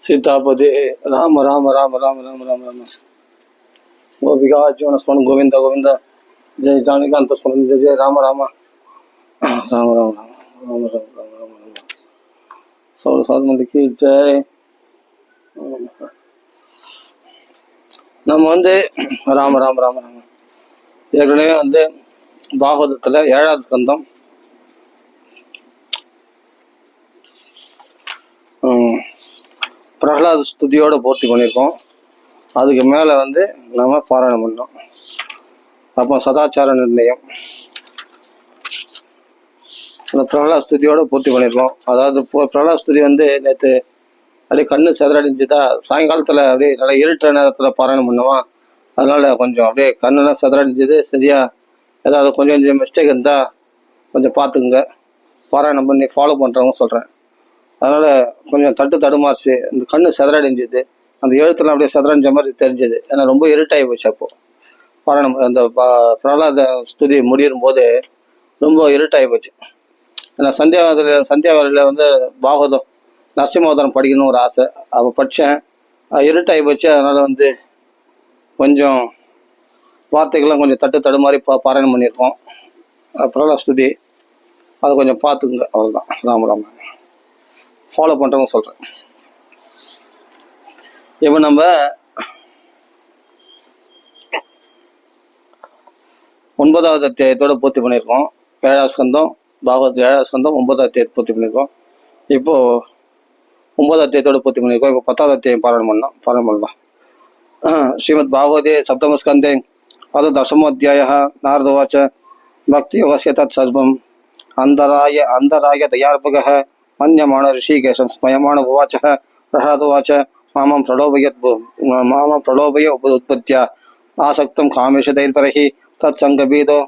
सीतापदे राम राम राम राम राम राम राम गोपिका जीवन स्मरण गोविंद गोविंद जय जानकांत स्मरण जय जय राम राम राम राम राम राम राम राम राम राम सौर साधन की जय நம்ம ராம ராம ராம ராம ஏற்கனவே பாகவதத்துல 7வது ஸ்கந்தம் பிரகலாத ஸ்துதியோட பூர்த்தி பண்ணியிருக்கோம். அதுக்கு மேலே நம்ம பாராயணம் பண்ணோம். அப்போ சதாச்சார நிர்ணயம் அந்த பிரகலாத ஸ்துதியோட பூர்த்தி பண்ணியிருக்கோம். அதாவது பிரகலாத ஸ்துதி நேற்று அப்படியே கண்ணு செதறடிஞ்சுதா, சாயங்காலத்தில் அப்படியே நல்லா இருட்டுற நேரத்தில் பாராயணம் பண்ணுவான். அதனால் கொஞ்சம் அப்படியே கண்ணெல்லாம் செதறடிஞ்சது. சரியா ஏதாவது கொஞ்சம் கொஞ்சம் மிஸ்டேக் இருந்தால் கொஞ்சம் பார்த்துக்குங்க. பாராயணம் பண்ணி ஃபாலோ பண்ணுறவங்க சொல்கிறேன். அதனால் கொஞ்சம் தடுமாறுச்சு. இந்த கண்ணு செதறடைஞ்சிது. அந்த எழுத்துலாம் அப்படியே செதறஞ்ச மாதிரி தெரிஞ்சது. ஏன்னா ரொம்ப இருட்டாகி போச்சு. அப்போது பாராயணம் அந்த பிரகலாத ஸ்துதி முடியும் போது ரொம்ப இருட்டாகி போச்சு. ஏன்னா சந்தியாவதில் பாகவதம் நரசிம்மாவதாரம் படிக்கணும்னு ஒரு ஆசை. அப்போ படித்தேன். இருட்டாகி போச்சு. அதனால் கொஞ்சம் வார்த்தைகள்லாம் கொஞ்சம் தடுமாறி பாராயணம் பண்ணியிருக்கோம். பிரகலாத ஸ்துதி அதை கொஞ்சம் பார்த்துக்குங்க. அவ்வளோதான். ராமராம ஃபாலோ பண்ணுறவங்க சொல்கிறேன். இப்போ நம்ம 9வது அத்தியாயத்தோட பூர்த்தி பண்ணியிருக்கோம். 7வது ஸ்கந்தம் பாகவத் 7வது ஸ்கந்தம் 9வது அத்தியாயத்தை பூர்த்தி பண்ணியிருக்கோம். இப்போது 9வது அத்தியாயத்தோட பூர்த்தி பண்ணியிருக்கோம். இப்போ 10வது அத்தியாயம் பாராயணம் பண்ணலாம். ஸ்ரீமத் பாகவதே சப்தமஸ்கந்தே அது 10மோऽध्यायः नारदोवाच भक्तियोगस्य तत् सर्वम् अन्तराय दयार्पगः मन्यमाण ऋषिकेशं स्मयमाण उवाचः प्रह्लादोवाच मामं प्रलोभय उपत्या आसक्तं कामेशदैर्परैः तत्सङ्गभेदो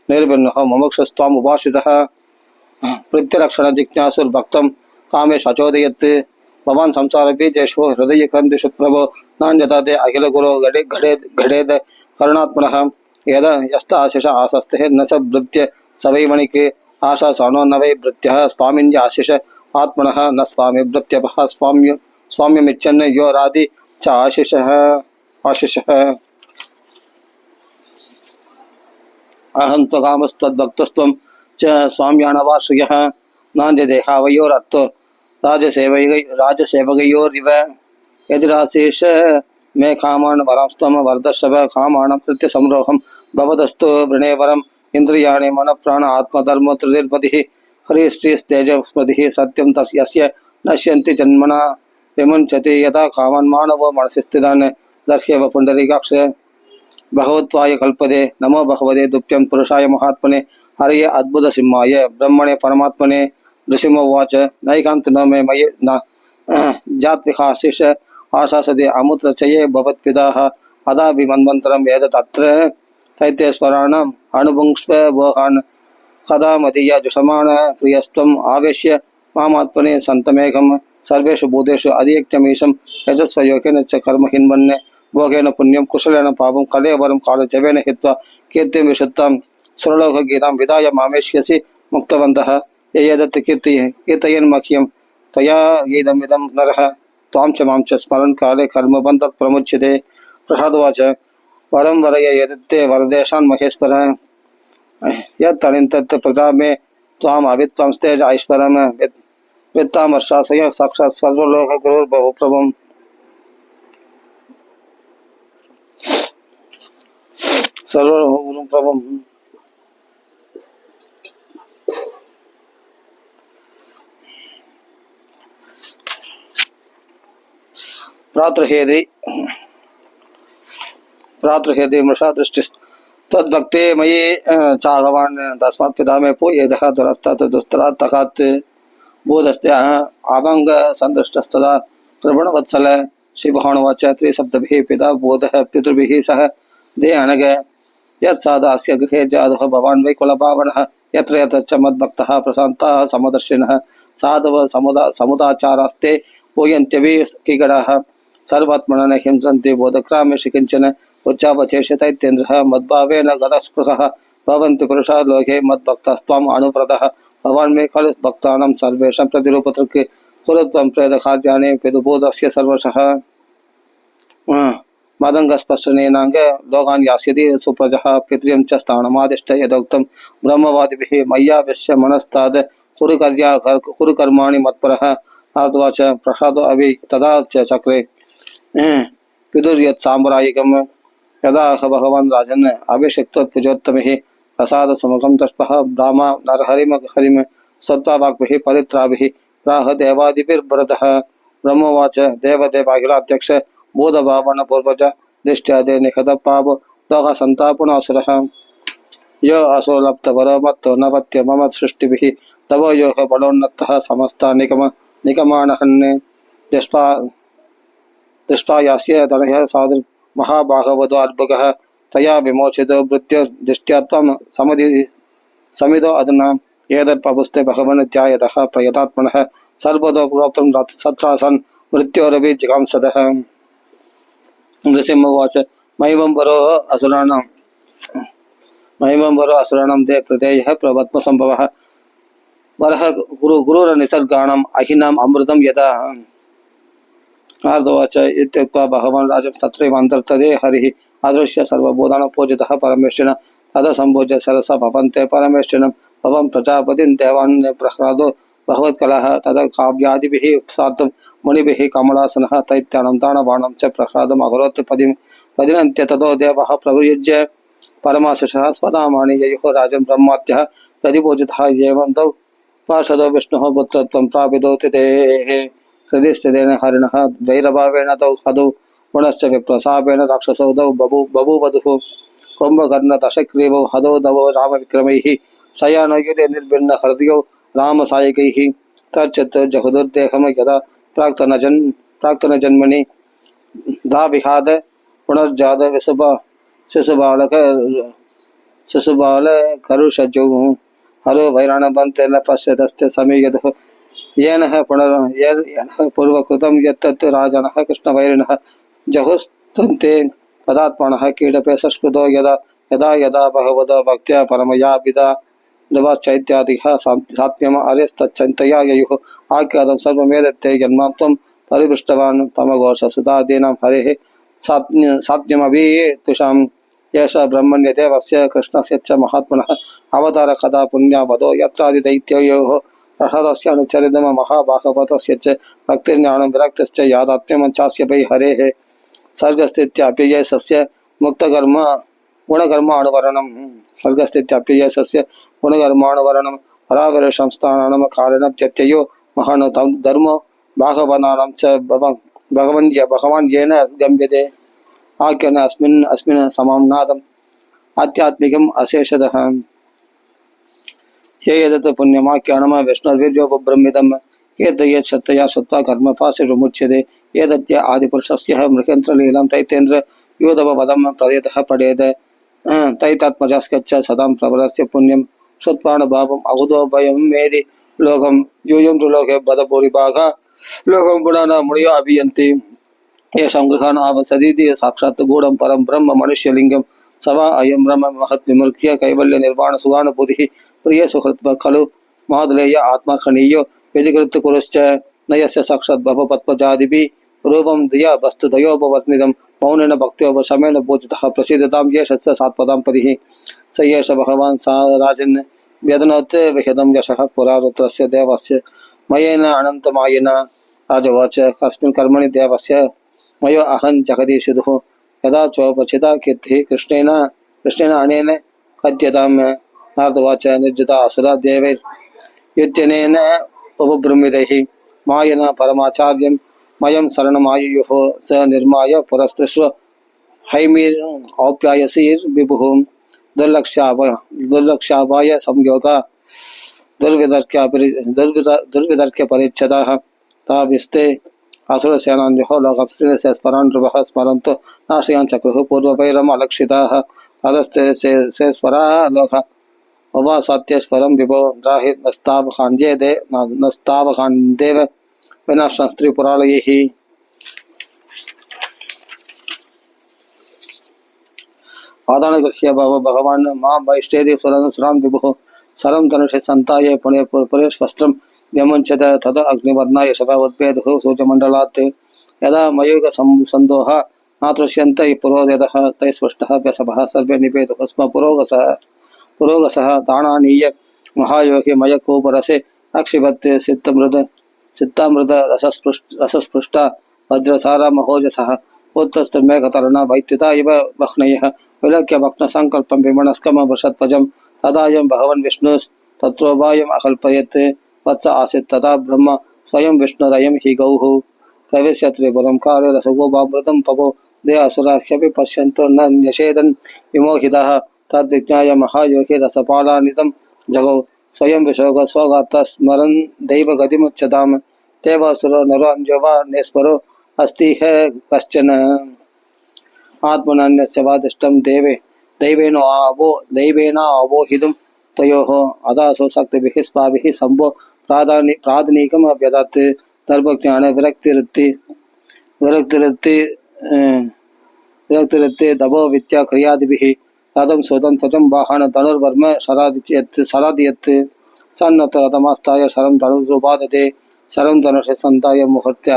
निर्भिन्नः मुमुक्षुस्त्वाम् उपाश्रितः प्रत्यरक्षणजिज्ञासुर्भक्तं कामेश अचोदयत् भवान् संसारबीजेषु हृदयग्रन्थिषु प्रभो नान्यथा ते अखिलगुरो घटेद करुणात्मनः यदा यस्त आशिष आसस्ते न स भृत्य सवैवणिके आशा सानो न वै भृत्यः स्वामिन्य आशिष आत्मनः न स्वामी भृत्यपः स्वाम्यमिच्छन् यो राधि च आशिषः अहं त्वकामस्त्वद्भक्तस्त्वं च स्वाम्याणवाश्रयः नान्यदेहावयोरर्थो राजसेवकयोरिव यदिराशिष मे कामान् वरांस्त्वं वरदर्शव कामानं प्रत्यसंरोहं भवदस्तु वृणेवरम् इंद्रियाणि मन प्राण आत्मधर्म त्रिर्पतिः हरिश्रीस्तेजस्मतिः सत्यं तस्य नश्यन्ति जन्मना विमुञ्चति यथा कामान् मानवो मनसि स्थितान् दर्शेव पुण्डरीकाक्ष भगवत्वाय कल्पते नमो भगवते तुभ्यं पुरुषाय महात्मने हरये अद्भुतसिंहाय ब्रह्मणे परमात्मने नृसिंहोवाच नैकान्तिनो मे मयि न जात्विकाशिष आशासते अमुत्रचये भवत्पिताः अदाभिमन्वन्तरं वेद तत्र तैत्यस्वराणाम् अणुपुंक्ष्व वोहान् कदा मदीय जुषमाण प्रियस्त्वम् आवेश्य मामात्मने सन्तमेकं सर्वेषु भूतेषु अधिक्यमीशं यजस्वयोगेन च कर्म हिन्वन् भोगेन पुण्यं कुशलेन पापं कलेवरं कालजवेन हित्वा कीर्तिं विशुद्धां सुरलोकगीतां विदाय मामेष्यसि मुक्तवन्तः यदत् कीर्तयन् मह्यं तया गीतमिदं नरः त्वां च मां च स्मरन् काले कर्मबन्धात् प्रमुच्यते प्रह्लादोवाच वरं वरय यदत्ते वरदेशान् महेश्वर यत्तनिन्तत् प्रतापे त्वाम् अवित्वांस्तेज ऐश्वरं वित्तामर्शासय साक्षात् सर्वलोकगुरुर्बहुप्रभुम् सर्वप्रभुम् प्रातृहेदि मृषा दृष्टि तद्भक्ते मयि चागवान् तस्मात् पिता मे पूयेदः दुरस्तात् दुस्तरात् तकात् बोधस्ते आभंग संदृष्टस्तदा प्रवणवत्सल श्रीभगवानुवाच त्रिशब्दभिः पिता बोधः पितृभिः सह दे अनग यत्सादास्य गृहे जातः भवान् वै कुलपावनः यत्र यत्र च मद्भक्तः प्रशान्तः समदर्शिनः साधव समुदाचारास्ते पूयन्त्यभिकीकडाः सर्वात्मनः हिंसन्ति बोधक्रामेषु किञ्चन उच्चापचेषतैत्येन्द्रः मद्भावेन गतस्पृहः भवन्ति पुरुषा लोके मद्भक्तस्त्वाम् अनुव्रतः भवान् मे खलु भक्तानां सर्वेषां प्रतिरूपतृक् कुरुत्वं प्रेतखाद्यानि पितुबोधस्य सर्वशः मदङ्गस्पर्शनेनाङ्ग लोकान् यास्यति सुप्रजः पितृं च स्थानमादिष्ट यदोक्तं ब्रह्मवादिभिः मय्यावेश्य मनस्ताद् कुरुकर्माणि मत्परः आर्तवाच प्रसादो अभि तदा च चक्रे पितुर्यत् साम्रायिकं यदा भगवान् राजन् अभिषिक्तोत्पुजोत्तमैः प्रसाद समुखं तष्पः ब्राह्मा नरहरिम सत्त्वावाग्भिः परित्राभिः प्राह देवादिभिर्भरतः ब्रह्मवाच देवदेव अखिलाध्यक्ष बोधभावन पूर्वज दिष्ट्यादे निहत पाप लोक संतापनासुरः यो असो लप्त वरो मत्तो नपत्य मम सृष्टिभिः तव योः बलोन्नतः समस्ता निकमानहन् दृष्ट्वा यास्य तनयः साधु महाबाहवतो अर्भकः तया विमोचितो मृत्युर्दृष्ट्या त्वं समिदो अधुना एतत्पपुस्ते भगवन् ध्यायतः प्रयतात्मनः सर्वतो प्रोक्तं सत्रासन् मृत्योरपि जिगांसतः नृसिंहवाच महिमंबरो असुराणां ते प्रत्ययः प्रवत्मसंभवः वरः गुरुर्निसर्गाणाम् अहिनाम् अमृतं यदा आर्दवाच इत्युक्त्वा भगवान् राजं सत्रैवान्तर्तते हरिः अदृश्य सर्वभूतानां पूजितः परमेश्वरेण तदा सम्भोज्य सरसा भवन्ते परमेश्वरं भवं प्रजापतिं देवान् प्रह्लादो भगवत्कलः तदा काव्यादिभिः सार्धं मुनिभिः कमलासनः दैत्यानां दानवानां च प्रह्लादम् अकरोत् पदिनन्त्य ततो देवः प्रयुज्य परमाशिषः स्वधामानि ययोः राजन् ब्रह्माद्यः प्रतिपूजितः एवं तौ पार्षदो विष्णुः पुत्रत्वं प्रापितो तिथेः हृदयस्थितेन हरिणः द्वैरभावेन तौ हदौ पुनश्च विप्रसापेन राक्षसौ तौ बभूवधुः कुम्भकर्णदशग्रीवौ हदौ दवौ रामविक्रमैः शयानो युधे निर्भिन्न हृदयौ रामसायकैः तच्चत् जहुदुर्देहं यदा प्राक्तनजन्मनि दाविहाद पुनर्जात शिशुबाल करुषजौ हरो वैराणबन्तेन पश्यतस्ते समीयतः येन पूर्वकृतं यत्तत् राजनः कृष्णवैरिणः जहुस्त्वन्ते पदात्मनः कीडपे संस्कृतो यदा यदा यदा भगवतो भक्त्या परमया विदा नवाश्चैत्यादिः सात्म्यम अरेस्तच्चिन्तया ययुः आख्यातं सर्वमेदत्ते जन्मां त्वं परिपृष्टवान् तमघोषसुतादीनां हरेः सात्म्यमभि तुषां एष ब्रह्मण्यदेवस्य कृष्णस्य च महात्मनः अवतार कथा पुण्या वदो यत्रादिदैत्ययोः प्रहदस्य अनुचरितम महाभागवतस्य च भक्तिर्ज्ञानं विरक्तश्च यादात्म्यमञ्चास्य वै हरेः सर्गस्थित्याप्ययस्य मुक्तकर्म गुणकर्मानुवरणं सर्गस्थित्याप्ययस्य गुणकर्मानुवरणं परावरेशं स्थानानां कारणं त्यक्तयो महान् धर्मो भागवतानां च भगवान् येन गम्यते आख्यान अस्मिन् समाम्नादम् आध्यात्मिकम् अशेषतः ये यदत् पुण्यमाख्यानम् विष्णुर्वीर्योपब्रह्मितम् एतयत् सत्यया सत्त्वा कर्मपाशविमुच्यते एतद्य आदिपुरुषस्य मृगेन्द्रलीलं तैतेन्द्र योधवपदं प्रदेतः पठेत् तैतात्मजस्कच्च सदां प्रबलस्य पुण्यं श्रुत्वानुभावम् अहुदो भयं मेदि लोकं यूयं लोके बदभूरिभागः लोकं पुनः मुनियो अभियन्ति येषां गृहान् आवसदीति साक्षात् गूढं परं ब्रह्म मनुष्यलिङ्गं सवा अयं ब्रह्म महत्विमृग्य कैवल्य निर्वाण सुगानुभूतिः प्रिय सुहृत्व खलु महादलेय आत्मखनीयो विधिकृत कुरुश्च नयस्य साक्षात् भवपद्मजादिभिः रूपं दिया वस्तुतयोपवर्णितं मौनेन भक्त्योपशमेन पूजितः प्रसीदतां येषस्य सात्पदां पदिः स एष भगवान् सा राजन् व्यदनोत् विहितं यशः पुरारुद्रस्य देवस्य मयेन अनन्तमायेन राजवाच कस्मिन् कर्मणि देवस्य मयो अहं जगदीशिदुः यदा चोपचिता कीर्तिः कृष्णेन अनेन कथ्यतां नारदवाच निर्जिता असुरा देवैर्युत्यनेन उपब्रह्मितैः मायेन परमाचार्यं मयं शरणमायुयुः स निर्माय पुरस्पृश्व हैमीर् दुर्लक्ष्यापाय संयोगा दुर्वितर्क्य परिच्छदाः ताभिस्ते असुरसेनान्योः लोकस्य स्मरान् नृपः स्मरन्तो नाशयान् चक्रुः पूर्वपैरम् अलक्षिताः तदस्ते से स्वराः लोक उपासात्यस्वरं विभो द्राहि नस्तावखान्देव विनाशस्त्रीपुरालयैः आदानगृह्य भगवान् मां वैष्टेदि सुरान् विभुः सरं धनुषे सन्ताये पुणे पुरेश्वस्त्रं व्यमुञ्चत तद अग्निवर्णाय शवोद्भेदः सूर्यमण्डलात् यदा मयूग संदोह नातृष्यन्त पुरोदयः तै स्पष्टः व्यसभः सर्वे निपेतुः स्म पुरोगसः दानानीय महायोगी मयकोपरसे अक्षिपत् सित्तामृत रसस्पृष्टा वज्रसार महोजसः उत्तस्तमेघतरण वैद्युता इव वह्नयः विलक्ष्य भक्नसङ्कल्पं विमनस्कम वृषध्वजं तदायं भगवन् विष्णुस्तत्रोपायम् अकल्पयत् वत्स आसीत् तदा ब्रह्म स्वयं विष्णुरयं हि गौः प्रवेश्य त्रिपुरं काले रसगोपामृतं पवो दे असुराह्यपि पश्यन्तो न न्यषेदन् विमोहितः तद्विज्ञाय महायोगी रसपालानितं जगौ स्वयं विशोक स्वगाता स्मरन् दैव गतिमुच्यताम् देवासुरो नरो अन्यो वा नेस्वरो अस्ति ह कश्चन आत्मनन्यस्य वादिष्टं दैवेन अवोहितुं तयोः अदासो शक्तिभिः स्वाभिः सम्भो प्रादनीकम् अभ्यदत् धर्मज्ञान विरक्तिरित्ति दभो विद्या क्रियादिभिः रथं सुतं सचं वाहन धनुर्वर्म शरादियत् सन्नतरथमास्ताय शरं धनुरुपादते शरं धनुषे सन्ताय मुहूर्ते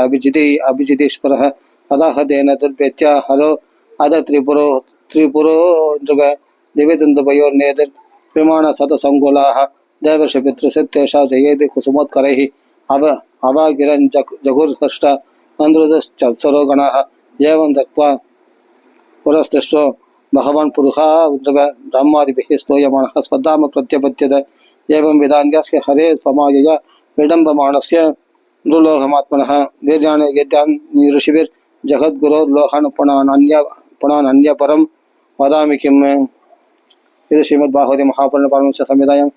अभिजितेश्वरः तदाह तेन दुर्भेत्य हरो अद त्रिपुरो नृप दिव्यदुन्दुभयोर्नेदर् विमान शतसङ्कुलाः देवर्षिपितृसिद्धेषा जयेति कुसुमोत्करैः अवागिरन् जगुर्हष्ट नन्द्रुदश्चप्सरो गणः एवं दत्त्वा पुरस्तिष्ठो भगवान् पुरुषा ब्रह्मादिभिः स्तूयमानः स्वधाम प्रत्यपद्यत एवं विधान्यस्य हरे स्वमायया विडम्बमाणस्य नृलोकमात्मनः वीर्याणि यद्यान् ऋषिभिर्जगद्गुरोर्लोहान् पुनानन्य परं वदामि किम् इति श्रीमद्भागवते महापुराणस्य संहितायां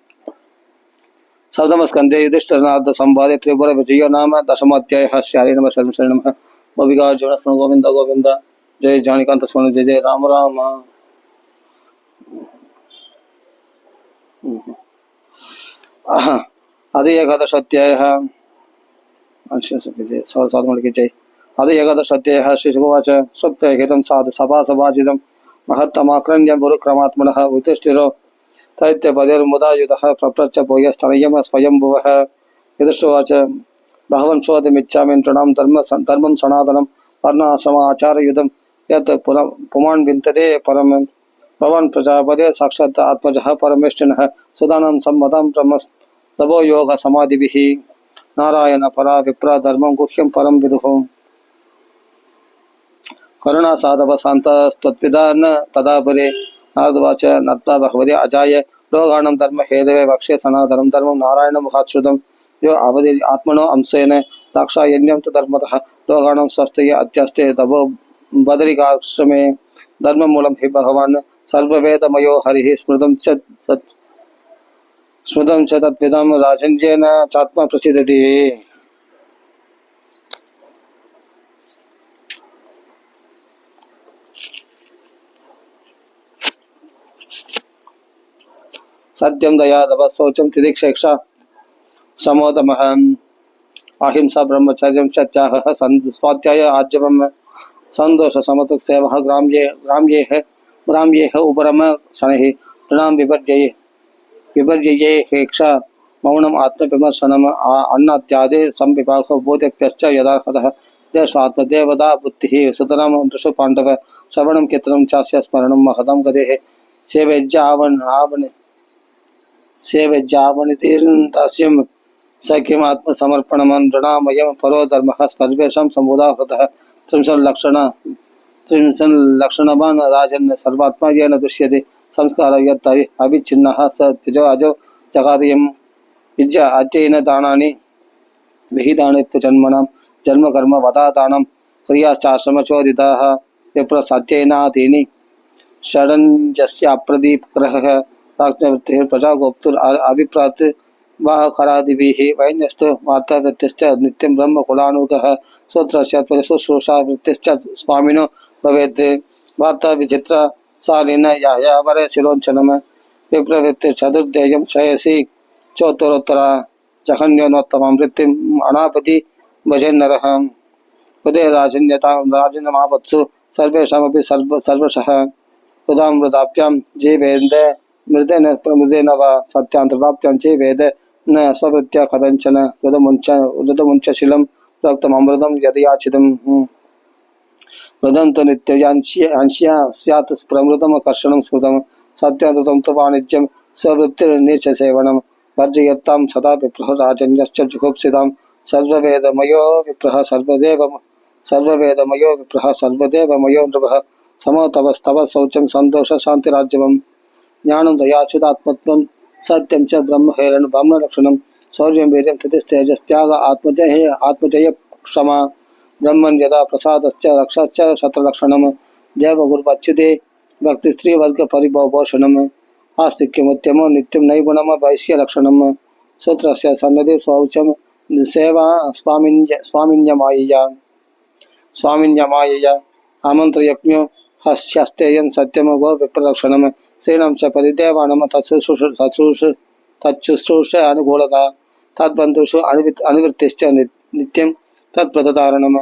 सप्तमस्कन्धे युधिष्ठिरनारद संवादे त्रिपुर विजयो नाम दशमोऽध्यायः। श्री नमः शरण नमः गोपिका जीवनस्मरण गोविंद गोविंद जय जानिकांत स्मरण जय जय राम राम। अद एकादशाध्यायः जय अद एकादशाध्यायः। श्रीशुकोवाच श्रुत्वहितं साधु सभासभाजितं महत्तमाक्रण्य गुरुक्रमात्मनः युधिष्ठिरो दैत्यपदेर्मुदायुधः प्रपृच्छ भूयस्तनयं स्वयंभुवः। युधिष्ठिरोवाच भगवन् शोधमिच्छामि नृणां धर्मं सनातनं वर्णाश्रमाचारयुधं यत् पुमान् विन्दते परं भवान् प्रजापदे साक्षात् आत्मजः परमेष्ठिनः सुदानं सम्मतं ब्रह्मस्तवो योगसमाधिभिः नारायण परा विप्र धर्मं गुह्यं परं विदुः करुणा साधव शान्तस्त्वद्विदा न तदा परे। नारदवाच नत्वा भगवते अजाय लोकानां धर्म हेदवे वक्षे सनातनं धर्मं नारायण मुखाच्छ्रुतं यो अवधि आत्मनो अंशेन दाक्षायण्यं तु धर्मतः लोकानां स्वस्ति अत्यस्ते तपो बदरिकाश्रमे धर्ममूलं हि भगवान् सर्ववेदमयो हरिः स्मृतं च तद्विदं राजन्येन चात्मा प्रसीदति। सत्यं दया तपः शौचं तितिक्षा समोदमः अहिंसा ब्रह्मचर्यं च त्यागः स्वाध्याय आर्जवं सन्तोष समतुक सेवः ग्राम्येह उपरम शनैः नृणां विपर्ययेहेक्षा मौनम् आत्मविमर्शनम् अन्नात्यादि संविभागो बोधेभ्यश्च यदार्हतः देशात्मदेवता बुद्धिः सुतरां दृशु पाण्डव श्रवणं कीर्तनं चास्य स्मरणं महतं गतेः सेवज्यावनितीर्णदास्यं सख्यम् आत्मसमर्पणं नृणामयं परो धर्मः सर्वेषां समुदाहृतः त्रिंशल्लक्षणवान् राजन् सर्वात्मा येन दृश्यते संस्कार यत् अविच्छिन्नः स त्यजो अजो जगादयं विद्य अध्ययन दानानि विहितानि जन्मनां जन्मकर्म वदादानं क्रियाश्चाश्रमचोदिताः विप्रसाध्ययनादीनि षडञ्जस्य अप्रदीपग्रहः प्राज्ञवृत्तिः प्रजागोप्तुर् अभिप्रात् वाहकरादिभिः वैन्यस्तु वार्तावृत्तिश्च नित्यं ब्रह्मकुलानुगः सूत्रस्य शुश्रूषावृत्तिश्च स्वामिनो भवेत् वार्ता विचित्रशालिन यायावरे शिरोञ्चनम् विप्रवृत्तिर्चतुर्देयं श्रेयसी चोत्तरोत्तरा जघन्योन्नोत्तमं वृत्तिम् अनापति भजेन्नरः हृदय राजन्यमापत्सु सर्वेषामपि सर्वशः हृदां वृदाभ्यां जीवेन्द्र मृदेन वा सत्यान्तराप्त्यां जीवेद न स्ववृत्त्या कथञ्चन ऋतमुञ्चशीलं रक्तममृतं यदयाचितं मृदं तु नित्ययांश्या स्यात् प्रमृतमकर्षणं स्मृतं सत्यानृतं तु वाणिज्यं स्ववृत्तिर्नीचसेवनं वर्जयत्तां सदा विप्रः राजन्यश्च जुगुप्सितां सर्ववेदमयो विप्रः सर्ववेदमयो विप्रः सर्वदेवमयो नृपः समो तवस्तव शौचं सन्तोष शान्तिराज्यवम् ज्ञानं दयाच्युतात्मत्वं सत्यं च ब्रह्महेरणं ब्रह्मलक्षणं शौर्यं वीर्यं ततिस्तेजस्त्याग आत्मजय क्षमा ब्रह्मन् यदा प्रसादश्च रक्षश्च शत्रलक्षणं देवगुरुपच्युते भक्तिस्त्रीवर्गपरिभवभूषणम् आस्तिक्यमुत्यमो नित्यं नैपुणम वैश्यलक्षणं सूत्रस्य सन्नदे शौचं सेवा स्वामिन्यमायया आमन्त्रयज्ञो हस्तेयं सत्यम गो विप्रलक्षणं श्रीणं च परिदेवानं तच्छुश्रूष अनुकूलता तद्बन्धुषु अनुवृत्तिश्च नित्यं तत्प्रततारणं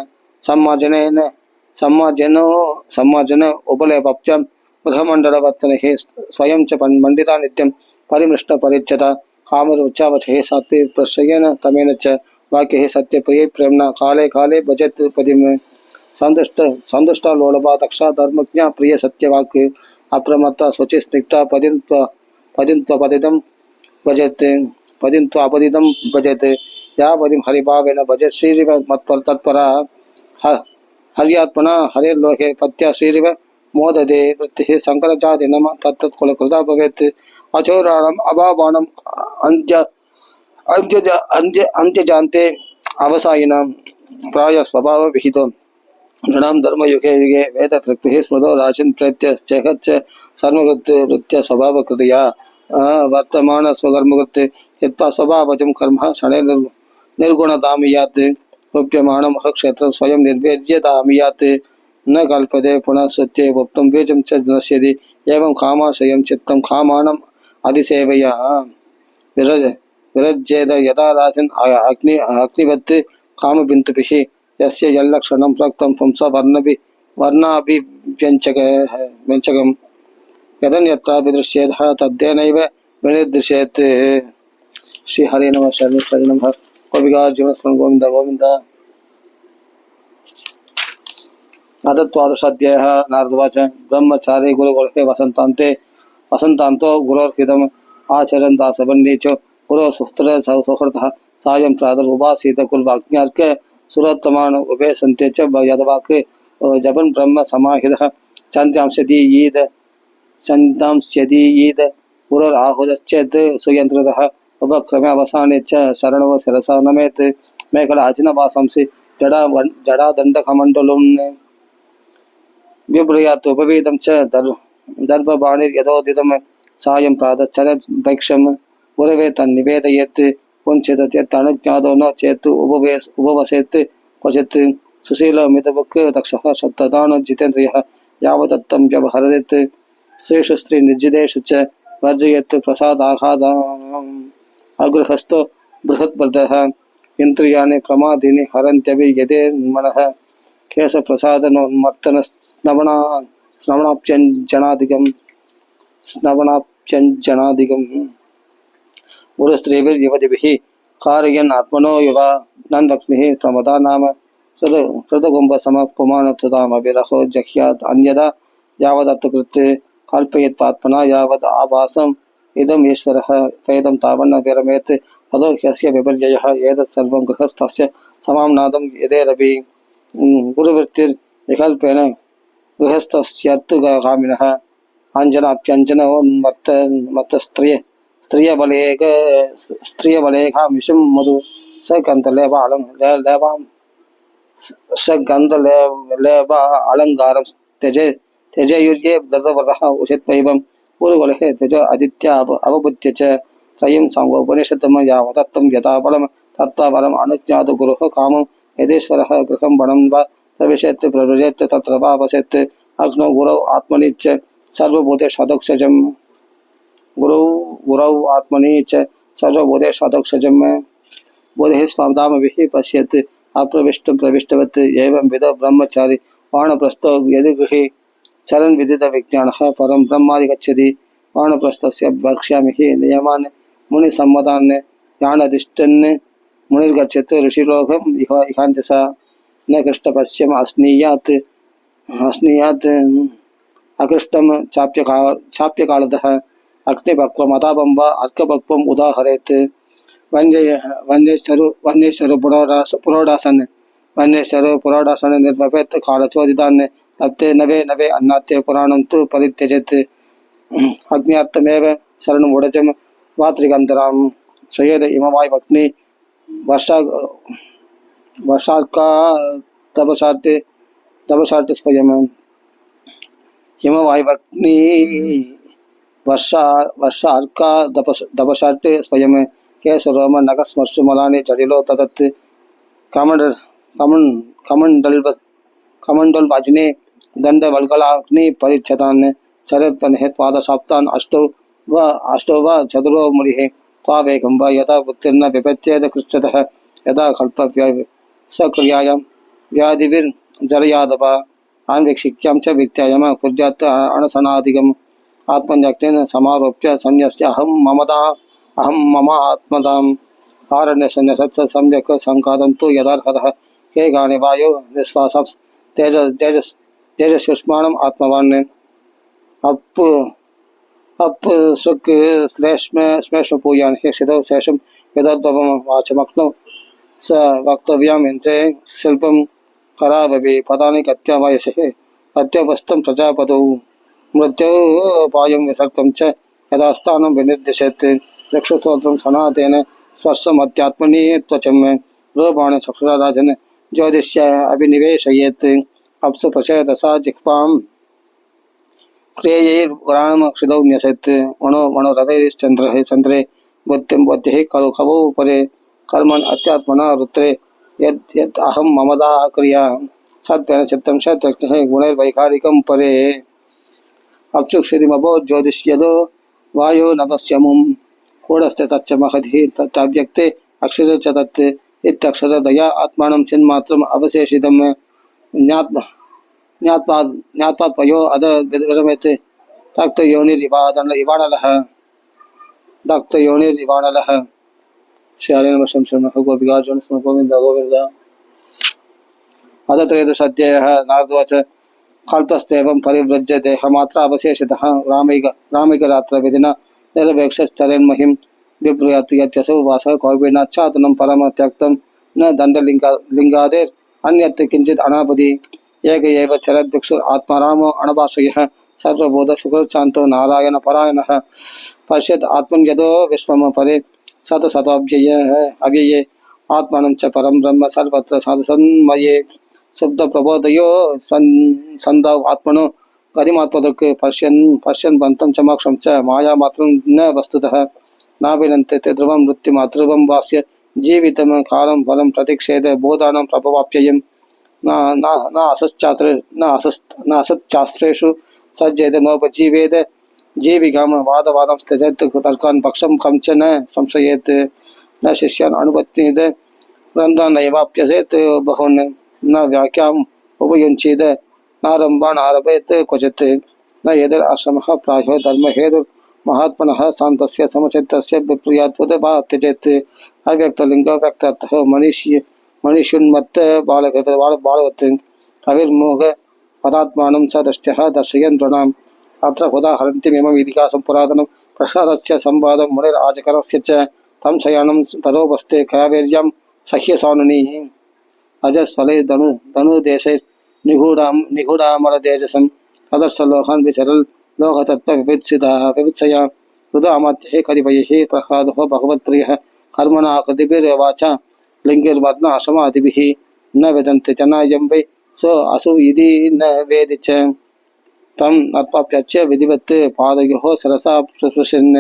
सम्मार्जन उपलयपप्त्यं गृहमण्डलवर्तने स्वयं च मण्डिता नित्यं परिमृष्टपरिच्छता कामरुचावचहे सात्वे प्रश्रयेन तमेन च वाक्ये सत्यप्रिये प्रेम्णा काले काले भजत पदिम् संतुष्टा लोलभा दक्षा धर्मज्ञा प्रिय सत्यवाक् अप्रमत्ता शुचि स्निग्धा पदित्वपदितं भजते या पदिं हरिभावेन भजत श्रीरिव तत्परा हर्यात्मना हरिर्लोके पत्या श्रीरिव मोददे वृत्तिः शङ्करजाति नम तत्तत्कुलकृता भवेत् अचोराणम् अभावाणम् अन्त्यजान्ते अवसायिनां प्राय स्वभावविहितो नृणां धर्मयुगे युगे वेदतृक्भिः स्मृतो राशिन् प्रेत्य चेहच्च सर्वकृत्य स्वभावकृतया वर्तमान स्वकर्मकृत् यत्त्वा स्वभावजं कर्म क्षणे निर्गुणतामियात् रूप्यमाणं क्षेत्रं स्वयं निर्वेद्यतामियात् न कल्पते पुनः सत्ये भोक्तुं बीजं च नश्यति एवं कामाशयं चित्तं कामानम् अधिसेवया विरज्येद यदा राशिन् अग्निवत् कामबिन्दुभिः यस्य यल्लक्षणं प्रक्तं पुंसा वर्णाभिव्यञ्जकं यदन्यत्र विदृश्येत तद्देनैव विनिर्दृश्येत् श्री हरे नमः शरणं नमः गोपिका जीवनस्मरणं गोविन्द गोविन्द अदत्वादशाध्यायः नारदवाच ब्रह्मचारी गुरुकुले वसन्तान्तो गुरोर्हितम् आचरन् दासवन्नीचो गुरो सुहृतः सायं प्रातरुपासीत कुलवाग्न्यार्क सुरोत्तमान उभे सन्ते च यदवाक् जपन् ब्रह्म समाहितः चन्द्यांस्यदीयीद गुरोराहुदश्चेत् सुयन्त्रतः उपक्रमे अवसाने च शरणव शिरसा नमेत् मेखलाजिनवासंसि जडादण्डकमण्डलुं विब्रूयात् उपवेदं च दर्भबाणिर्यदोदितं सायं प्रातश्चरत् भैक्षं गुरवे तन्निवेदयेत् कुञ्चित् यत्तनुज्ञातो न चेत् उपवसेत् क्वचित् सुशीलमितवक् दक्षः शतदानजितेन्द्रियः यावदत्तं व्यवहरेत् श्रेषु स्त्रीनिर्जितेषु च वर्जयेत् प्रसादाघातम् अगृहस्थो बृहद्वृतः इन्द्रियाणि प्रमादीनि हरन्त्यपि यदेर्मनः स्नवनाप्यञ्जनादिकं गुरुस्त्रीभिर्युवतिभिः कारयन् आत्मनो युवा नन्वक्निः प्रमदा नाम हृदकुम्भसमपुमानत्वतामभिरहो जह्यात् अन्यदा यावदत्तकृत् कल्पयत्पात्मना यावद् आभासम् इदम् ईश्वरः तैदं तावन्न विरमेत् ततो ह्यस्य विपर्ययः एतत् सर्वं गृहस्थस्य समां नादं यदेरपि गुरुवृत्तिर्विकल्पेन गृहस्थस्यर्थकामिनः स्त्रियबलेघामिषं मधु सगन्धलेवा अलङ्कारं त्यजेयुर्ये दत्तव्रतः उषित्वैवं गुरुकुले त्यज आदित्या अवबुद्ध्य च त्रयं साङ्गोपनिषदं यावदत्तं यथा बलं तथा बलम् अनुज्ञातु गुरुः कामं यदेश्वरः गृहं वनं वा प्रविशेत् प्रव्रजेत् तत्र वा वसेत् अग्नौ गुरौ आत्मनि च सर्वभूतेष्वधोक्षजं गुरौ आत्मनि च सर्वभूतेष्वधोक्षजं बोधिः स्वादामभिः पश्येत् अप्रविष्टं प्रविष्टवत् एवं विध ब्रह्मचारी वानप्रस्थो यदि गृहे चरन् विदितविज्ञानः परं ब्रह्मादि गच्छति वानप्रस्थस्य वक्ष्यामि हि नियमान् मुनिसम्मतान् यानधिष्ठन् मुनिर्गच्छत् ऋषिलोकम् इहाञ्जसा न कृष्णपश्यम् अस्नीयात् अकृष्टं चाप्यकालतः अग्निपक्वम् अदाबम्ब अर्कपक्वम् उदाहरेत् वन्येश्वर पुरोडासन वन्येश्वर पुरोडासन निर्वपेत् कालचोदितान् लप्ते नवे अन्नात्य पुराणं तु परित्यजेत् अग्न्यार्थमेव शरणम् उडजं वात्रिगन्धरां श्रयेद इमवायुवग्नि वर्षार्का तपसार्थ स्वयं हिमवायुवग्नि वर्षार्का तपसार्थ स्वयं केशरोम नगस्मर्शुमलानि जडिलो तदत् कमण्डल वाजिने दंड वल्गलाग्नि परिच्छतान् शरत्पन्हेत्वादशाप्तान् अष्टौ व चतुरो मुनिः त्वावेकं वा यदा बुद्धिर्न विपत्येद कृच्छतः यदा कल्पव्य सक्रियायां व्याधिभिर्जरयादवा आन्वीक्षिक्यां च वित्यायम कुर्यात् अणसनादिगम् आत्मन्यक्तेन समारोप्य संन्यस्य अहं मम आत्मदाम् आरण्यसन्न्यसत्स सम्यक् संघातं तु यदार्हतः के गाने वायो निःश्वासं तेजस्युष्माणम् आत्मवान् अप सुख श्लेष्म पूयान् हे शिदौ शेषं यदद्भवं वाचमक्नौ स वक्तव्याम् इन्द्रे शिल्पं करावपि पदानि कत्यावयसः अत्योपस्थं प्रजापदौ मृत्योपायं विसर्गं च यदा स्थानं विनिर्दिशेत् रक्षस्तोत्रं सनातेन स्पर्शमत्यात्मनि त्वचं रूपाणि चक्षुराराजन् ज्योतिष्य अभिनिवेशयेत् अप्सु प्रचयदसा जिह्वां क्रियैर्पुराणमक्षिदौ न्यसेत् मनोरथैश्चन्द्रः चन्द्रे बुद्धिं बुद्धिः खलु खवौ परे कर्मन् अत्यात्मना रुद्रे यद् अहं ममदा क्रिया सत्पेन चित्तं शत्रक्षः गुणैर्वैकारिकं परे अक्षुक्षितिमभो ज्योतिष्यदो वायो नभस्यमुं कूढस्ते तच्च महधिः तत्तव्यक्ते अक्षरे च तत् इत्यक्षरदया आत्मानं चिन्मात्रम् अवशेषितं ज्ञात्वात्मयो अद विरमेत् दक्तयोनिरिवाणलः श्रीहरेण वशं शरणः गोपिकार्जुन गोविन्द गोविन्द अद त्रयोदशाध्यायः नारदोवाच कल्पस्तेवं परिव्रज्य देहमात्र अवशेषितः रामैकरात्रविधिना निरपेक्षस्तरेन्महिं विब्रूयात् यत्यसौ वासः कौर्पिणाच्छादनं परमत्यक्तं न दण्डलिङ्गादेर् अन्यत् किञ्चित् अनापदि एक एव चरद्भिक्षुर आत्मारामो अणवासयः सर्वबोधसुखशान्तो नारायण परायणः पश्यत् आत्मन् यदो विश्वं परे अव्यये आत्मानं च परं ब्रह्म सर्वत्र सन्मये शुद्ध प्रबोधयो सन्दौ आत्मनो गरिमात्मदृक् पश्यन् बन्तं च मोक्षं च मायामात्रं न वस्तुतः नाभिनन्ते ते ध्रुवं मृत्युमातृवं वास्य जीवितं कालं फलं प्रतीक्षेद बोधानं प्रभवाप्ययम् न असच्चास्त्रेषु सज्जेद नोपजीवेद जीविकाम वादवादं त्यजेत् तर्कान् पक्षं कं च न संशयेत् न शिष्यान् अनुपत्नीद ग्रन्थान् नैवाप्यसेत् बहून् न व्याख्याम् उपयुञ्चीद नारम्भान् आरभेत् क्वचित् न यदिराश्रमः प्रायो धर्महेतुर्महात्मनः शान्तस्य समचित्तस्य विप्रियात्वद् वा त्यजेत् अव्यक्तलिङ्गो व्यक्तार्थः मनीष्युन्मत्त बालवत् अविर्मोह पदात्मानं स दृष्ट्यः दर्शयन् प्रणाम् अत्र उदाहरन्तीमिमम् इतिहासं पुरातनं प्रसादस्य संवादं मुनिराजकरस्य च तं शयानं तरोपस्थे कावेर्यां सह्यसानुनीः अजस्वले धनुदेशे निगूढामरतेजसं तदर्शलोकान् विचरन् लोकतत्त्वविवित्सया रुदामात्यः कतिपयैः प्रह्लादः भगवत्प्रियः कर्मणा कृतिभिर्वाचा लिङ्गिर्वर्ण असमादिभिः न वेदन्ते जनायं वै सो असु इति न वेदि च तं नत्वाप्यच्च विधिवत् पादयोः सरसा स्पृशन्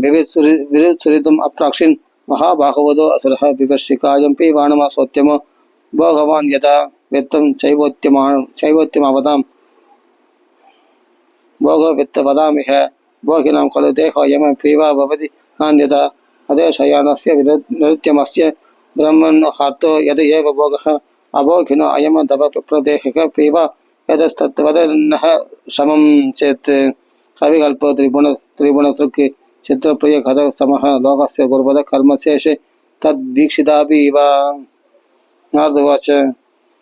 विवित्सुरितम् अप्राक्षिन् महाबाहवदो असुरः विवर्षिकायं पीवाणमासोत्यमो भगवान् यदा वित्तं चैवोत्यमावदां भोगवित्तवदामिह भोगिनां खलु देहोऽयं पीवा भवति नान्यदा अदेशयानस्य निरुत्यमस्य ब्रह्मन् हार्तो यद एव भोगः अभोगिनो अयम दव प्रदेहः पीव यदस्तद्वदन्नः समं चेत् कविकल्पो त्रिगुणतृक् चित्रप्रिय कथ समः लोकस्य गुरुपद कर्मशेषे तद्वीक्षितापि इव। नारदोवाच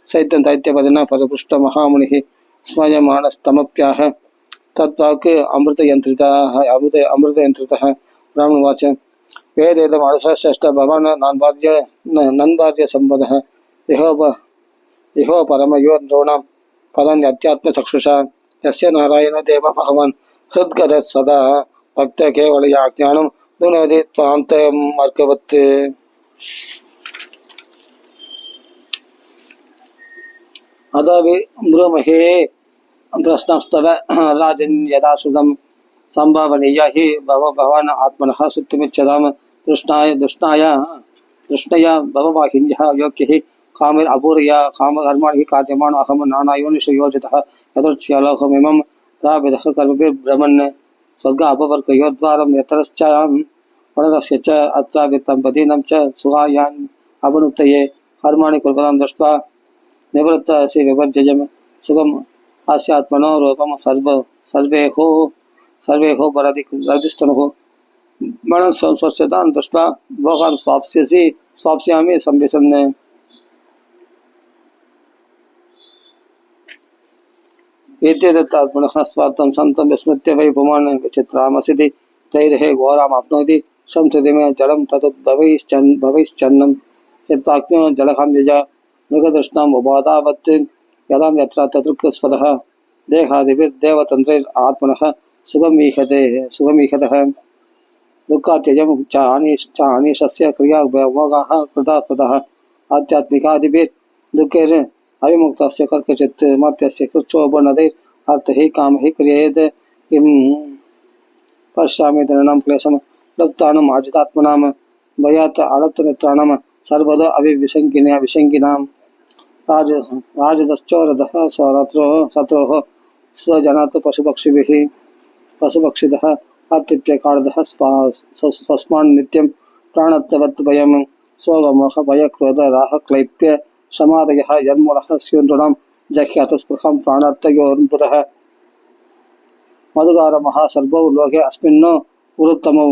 सैत्यं दैत्यपदिना परिपृष्ट महामुनिः स्मयमानस्तमप्याह तद्वाक् अमृतयन्त्रितः ब्राह्मणवाच वेदेदमनुश्रेष्ठ भवान् नन्वाद्य सम्पदः इहो परमयो नॄणां पदन्यत्यात्मचक्षुषा यस्य नारायण देव भगवान् हृद्गदः सदा भक्त केवलया ज्ञानं दुनोदि त्वान्तमर्कवत्। अदवि ब्रूमहे प्रश्नस्तव राजन् यदा श्रुतं संभावनीय हि भवान् आत्मनः सुप्तिमिच्छतां तृष्णया भववाहिन्यः योग्यः कामिर् अपूर्या कामकर्माणि कार्यमाणो अहं नानायोनिषु योजितः यदृच्छ्यालोकमिमं प्राविदः कर्मभिर्भ्रमन् स्वर्ग अपवर्गयोर्द्वारं यतरश्चां वणरस्य च अत्रावित्तं पदीनं च सुहायान् अवनुत्तये कर्माणि कुर्वतां दृष्ट्वा निवृत्तस्य विवर्जयं सुखम् आस्यात्मनो रूपं सर्वेहो वरदिस्तनुः मरणं स्वस्यतां दृष्ट्वा भोगान् स्वाप्स्यामि संविशन्। एतदेतात्मनः स्वार्थं सन्तं विस्मृत्य वै पुमान् विचित्रामसिति तैर्हे घोरामाप्नोति संसदि मे जलं ततद् भवैश्चन्नं यत्वाक्यो जलहं यज मृगदृष्णाम् उपादावत् यदां यत्र तदृक्स्वदः देहादिभिर्देवतन्त्रैर् आत्मनः सुखमीहतः दुःखात्यजं च आनीशस्य क्रिया भोगाः कृतः आध्यात्मिकादिभिर्दुःखैर् अविमुक्तस्य कर्कचित् मर्त्यस्य कृच्छोपनदैर् अर्थैः कामैः क्रियेत् किं पश्यामि दृढं क्लेशं लुप्तानाम् आजितात्मनां भयात् आलप्तनेत्राणां सर्वदा विशङ्किनां राजदश्चोरदः शत्रोः स्वजनात् पशुपक्षिदः अत्युप्यकार्दः स्वस्मान् नित्यं प्राणत्ववत् भयं स्वगमः भयक्रोध राहक्लैप्य समादयः यन्मूलः स्यूनॄणां जह्यातस्पृहं प्राणार्थयोर्बुधः मधुगारमः सर्वौ लोके अस्मिन् गुरुत्तमौ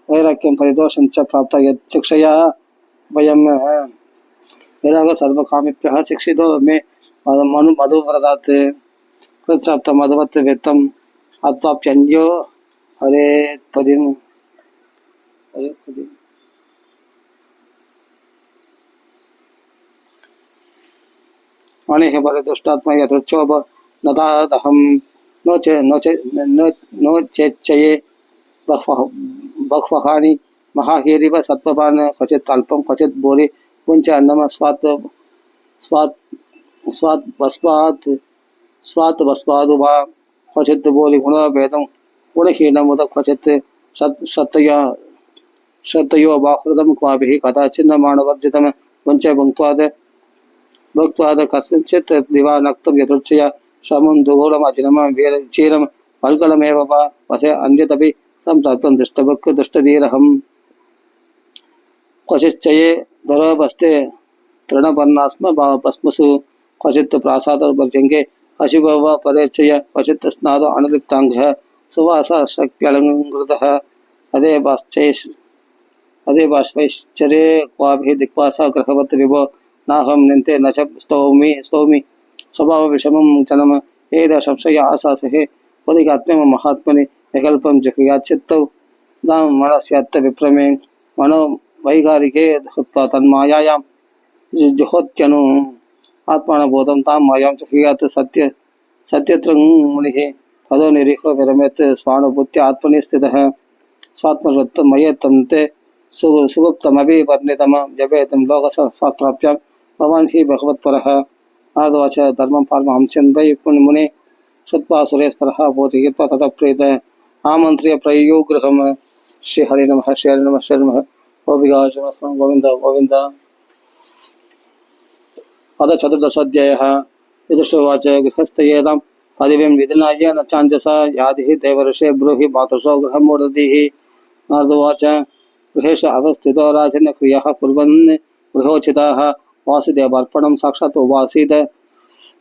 वैराग्यं परिदोषं च प्राप्त यच्छिक्षया वयं वैराग सर्वकामेभ्यः शिक्षितो मे मधुव्रतात् कृत्सप्त मधुवत् वित्तम् अत्वाप्यन्यो हरेत्पदिम् अनेह परिदुष्टात्मा यथोच्चोप नदादहं नो चेच्चये बह्वहानि महाहीरिव सत्त्ववान् क्वचित् अल्पं क्वचित् भूरि पुञ्च अन्नम स्वात् भस्मादु वा क्वचित् भूरि गुणभेदं गुणहीनमुद क्वचित् श्रद्धयो बाहृदं क्वाभिः कदाचिन्न मानवर्जितं पुञ्च भक्त्वाद कस्मिंश्चित् दिवा नक्तं यदृच्छया श्रमं दुघोरमचिनं चीरं पल्कलमेव वा वसे अन्यदपि सम्प्राप्तं दुष्टभक् दुष्टधीरहम् क्वचिच्चये धरोबस्ते तृणपर्णास्म भस्मसु क्वचित् प्रासादोर्भर्जङ्गे अशिभव परेच्छय क्वचित् स्नादो अनलिप्ताङ्गः सुवासशक्त्यलङ्कृतः अदे बाष्पैश्चरे क्वाभिः दिक्वासा गृहवत् विभो नाहं निन्ते न च स्तौमि स्वभावविषमं जनम एद संशय आशासहे उदिगात्म्यं महात्मनि विकल्पं जुहुयाच्चित्तौ दां मनस्यात्त विप्रमे मनो वैगारिके हुत्वा तन्मायायां जुहोत्यनु आत्मानबोधं तां मायां जुहुयात् सत्यत्रं मुनिः तदो निरीहो विरमेत् स्वानुभूत्य आत्मनि स्थितः स्वात्मवृत्तं मयेत्तं ते सुगुप्तमपि वर्णितं जपेतं लोकशास्त्राभ्यां भवान् हि भगवत्परः। नारदोवाच धर्मं पारमहंस्यन् वै मुने श्रुत्वा सुरेश्वरः बोधयित्वा ततः प्रीतः आमन्त्र्य प्रयुः गृहं। श्रीहरि नमः श्रीहरि नमः श्री नमः गोविन्द गोविन्द। अथ चतुर्दशोऽध्यायः। विदुषोवाच गृहस्थयेतां पदवीं विधिनाय न चाञ्जसा यादिः देवर्षे ब्रूहि मातृशो गृहं मोदधीः। नारदोवाच गृहेषु अवस्थितो राजन् क्रियाः कुर्वन् गृहोचिताः वासुदेवार्पणं साक्षात् उवासीत्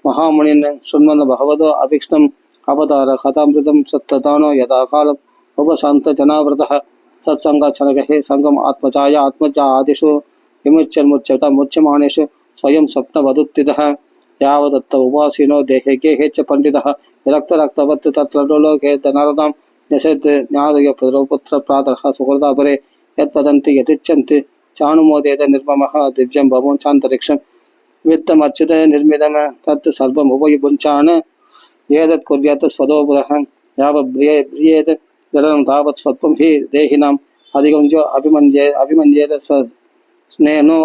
महामुनिन् शृण्वन् भगवतो अभीक्ष्णम् अवतार कथामृतं सत्ततानो यदा कालम् उपशान्तजनावृतः सत्संगच्छनगः संगम आत्मजाय आत्मजा आदिषु विमुच्यन्मुच्यत मुच्यमानेषु स्वयं स्वप्नवदुत्थितः यावदत्त उपासीनो देहे गेहे च पंडितः रक्तरक्तवत् तत्र लोके नरदां निषेध ज्ञादय पुत्र प्रातः सुहृदापरे यत्पदन्ति यदिच्छन्ति चानुमोदेत निर्ममः दिव्यं भवन् चान्तरिक्षं वित्तमच्युत निर्मितं तत् सर्वमुपयुञ्चान् एतत् कुर्यात् स्वदोपुरः यावद् जडं तावत् स्वत्वं हि देहिनाम् अधिगुञ्जो अभिमन्येत स्नेनो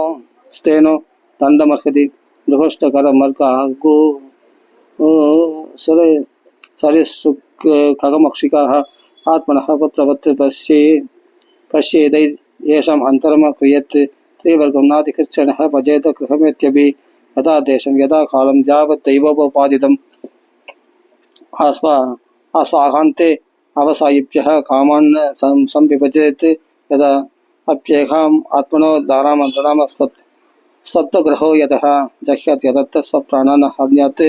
दण्डमर्हति दुष्टकरमर्कागु सरिसृक् खगमक्षिकाः आत्मनः पुत्रवत् पश्येदै येषाम् अन्तरम क्रियत् त्रिवर्गं नाधिकृच्छणः भजेत गृहमेत्यपि यदा देशं यदा कालं यावत् दैवोपपादितम् आस्वाहान्ते अवसायिभ्यः कामान् संविभजेत् यदा अप्येहाम् आत्मनो दारामन्त्रणाम स्वत्वग्रहो यतः जह्यात् यदत्त स्वप्राणान् हन्यात्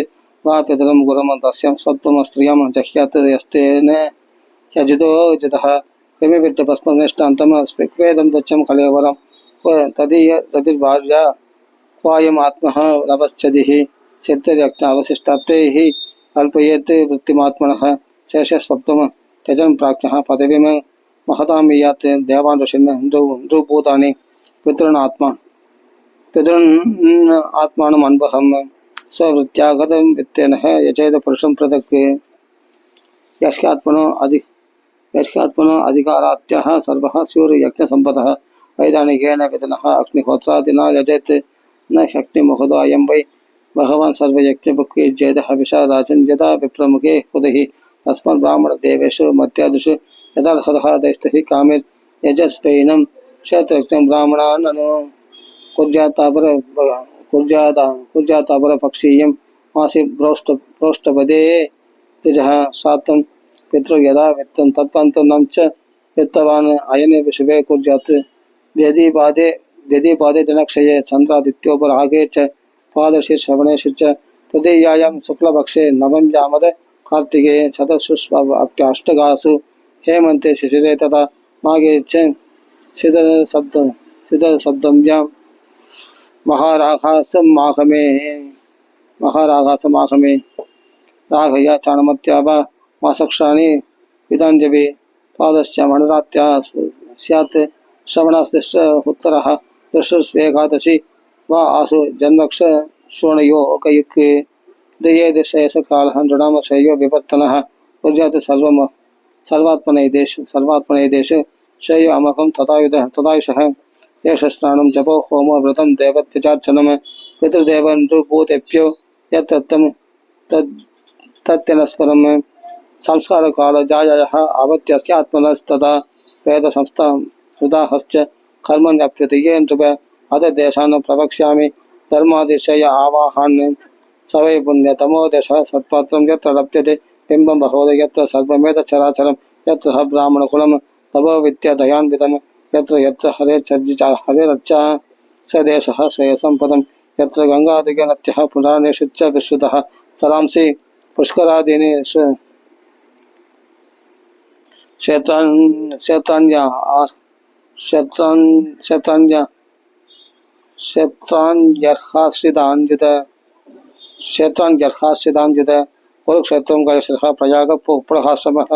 वा पितरं गुरुं तस्यां स्वत्वमस्त्रियं जह्यात् यस्तेन यजितो जितः कृमिविट्टभस्मनिष्ठान्तं स्विक्वेदं दच्छं कलेवरं तदीय रतिर्भार्या क्वायम् आत्मः नभश्चदिः चित्तर्यज्ञावशिष्टार्थैः अल्पयेत् वृत्तिमात्मनः शेषस्वत्वं त्यजन् प्राज्ञः पदवीं महतां यात् देवान् ऋषिन् नृभूतानि पितॄन् आत्मानम् अनुभवं स्ववृत्त्यागतं वित्तेन यचेत पुरुषं पृथक् यस्यात्मनो अधिकारात्यः सर्वः स्युर्यज्ञसम्पदः वैदानिकेन विदनः अग्निहोत्रादिना यजेत् न शक्तिमहोदो अयं वै भगवान् सर्वयज्ञभुक् जेदः विशाराजन् यदा विप्रमुखे हुदिः तस्मात् ब्राह्मणदेवेषु मत्यादिषु यदार्हतः दैस्तैः कामिर्यजस्वैनं क्षेत्रज्ञं ब्राह्मणान् अनु कुर्यातापरपक्षीयं मासि प्रोष्ठपदे तिजः सात्वं पितृ यदा वित्तं तत्पन्तनं च वित्तवान् अयने विशुभे कुर्यात् व्यधिपादे दिनक्षये चन्द्रादित्योपरागे च द्वादशे श्रवणेषु च तदीयायां शुक्लपक्षे नवम यामद कार्तिके चतुष्षु हेमन्ते शिशिरे तथा माघे च सिद्धशब्दम्यां महाराघासमाघमे राघया चाणमत्याव मासक्षाणि विदाञ्जवि पादश्च मणरात्या स्यात् श्रवणस्तिष्ठ उत्तरः दशस्वेकादशि वा आसु जन्मक्ष श्रोणयोकयुक् दयेदशयसकालः नृणामशयो विवर्तनः कुर्यात् सर्वात्मने देशु श्रेयो अमकं तथायुषः एष स्नानं जपो होमो व्रतं देवत्यचार्चनं पितृदेवनृभूतेभ्यो यत्तत्तं तत्यनस्परं संस्कारकालजायः आवत्यस्य आत्मनस्तदा वेदसंस्थां सुदाहश्च कर्मण्यप्युदये नृप अददेशान् प्रवक्ष्यामि धर्मादिशय आवाहान् स वै पुण्यतमो दशः सत्पात्रं यत्र लभ्यते बिम्बं बहोदय यत्र सर्वमेतच्चराचरं यत्र ब्राह्मणकुलं तपो विद्यादयान्वितं यत्र यत्र हरेरच्चा स देशः श्रेयसम्पदं यत्र गङ्गादिगनत्यः पुराणेषु च विश्रुतः सरांसि पुष्करादीनि क्षेत्राण्यर्हाश्रिताञ्जित कुरुक्षेत्रं गयश्रः प्रयाग पुलहाश्रमः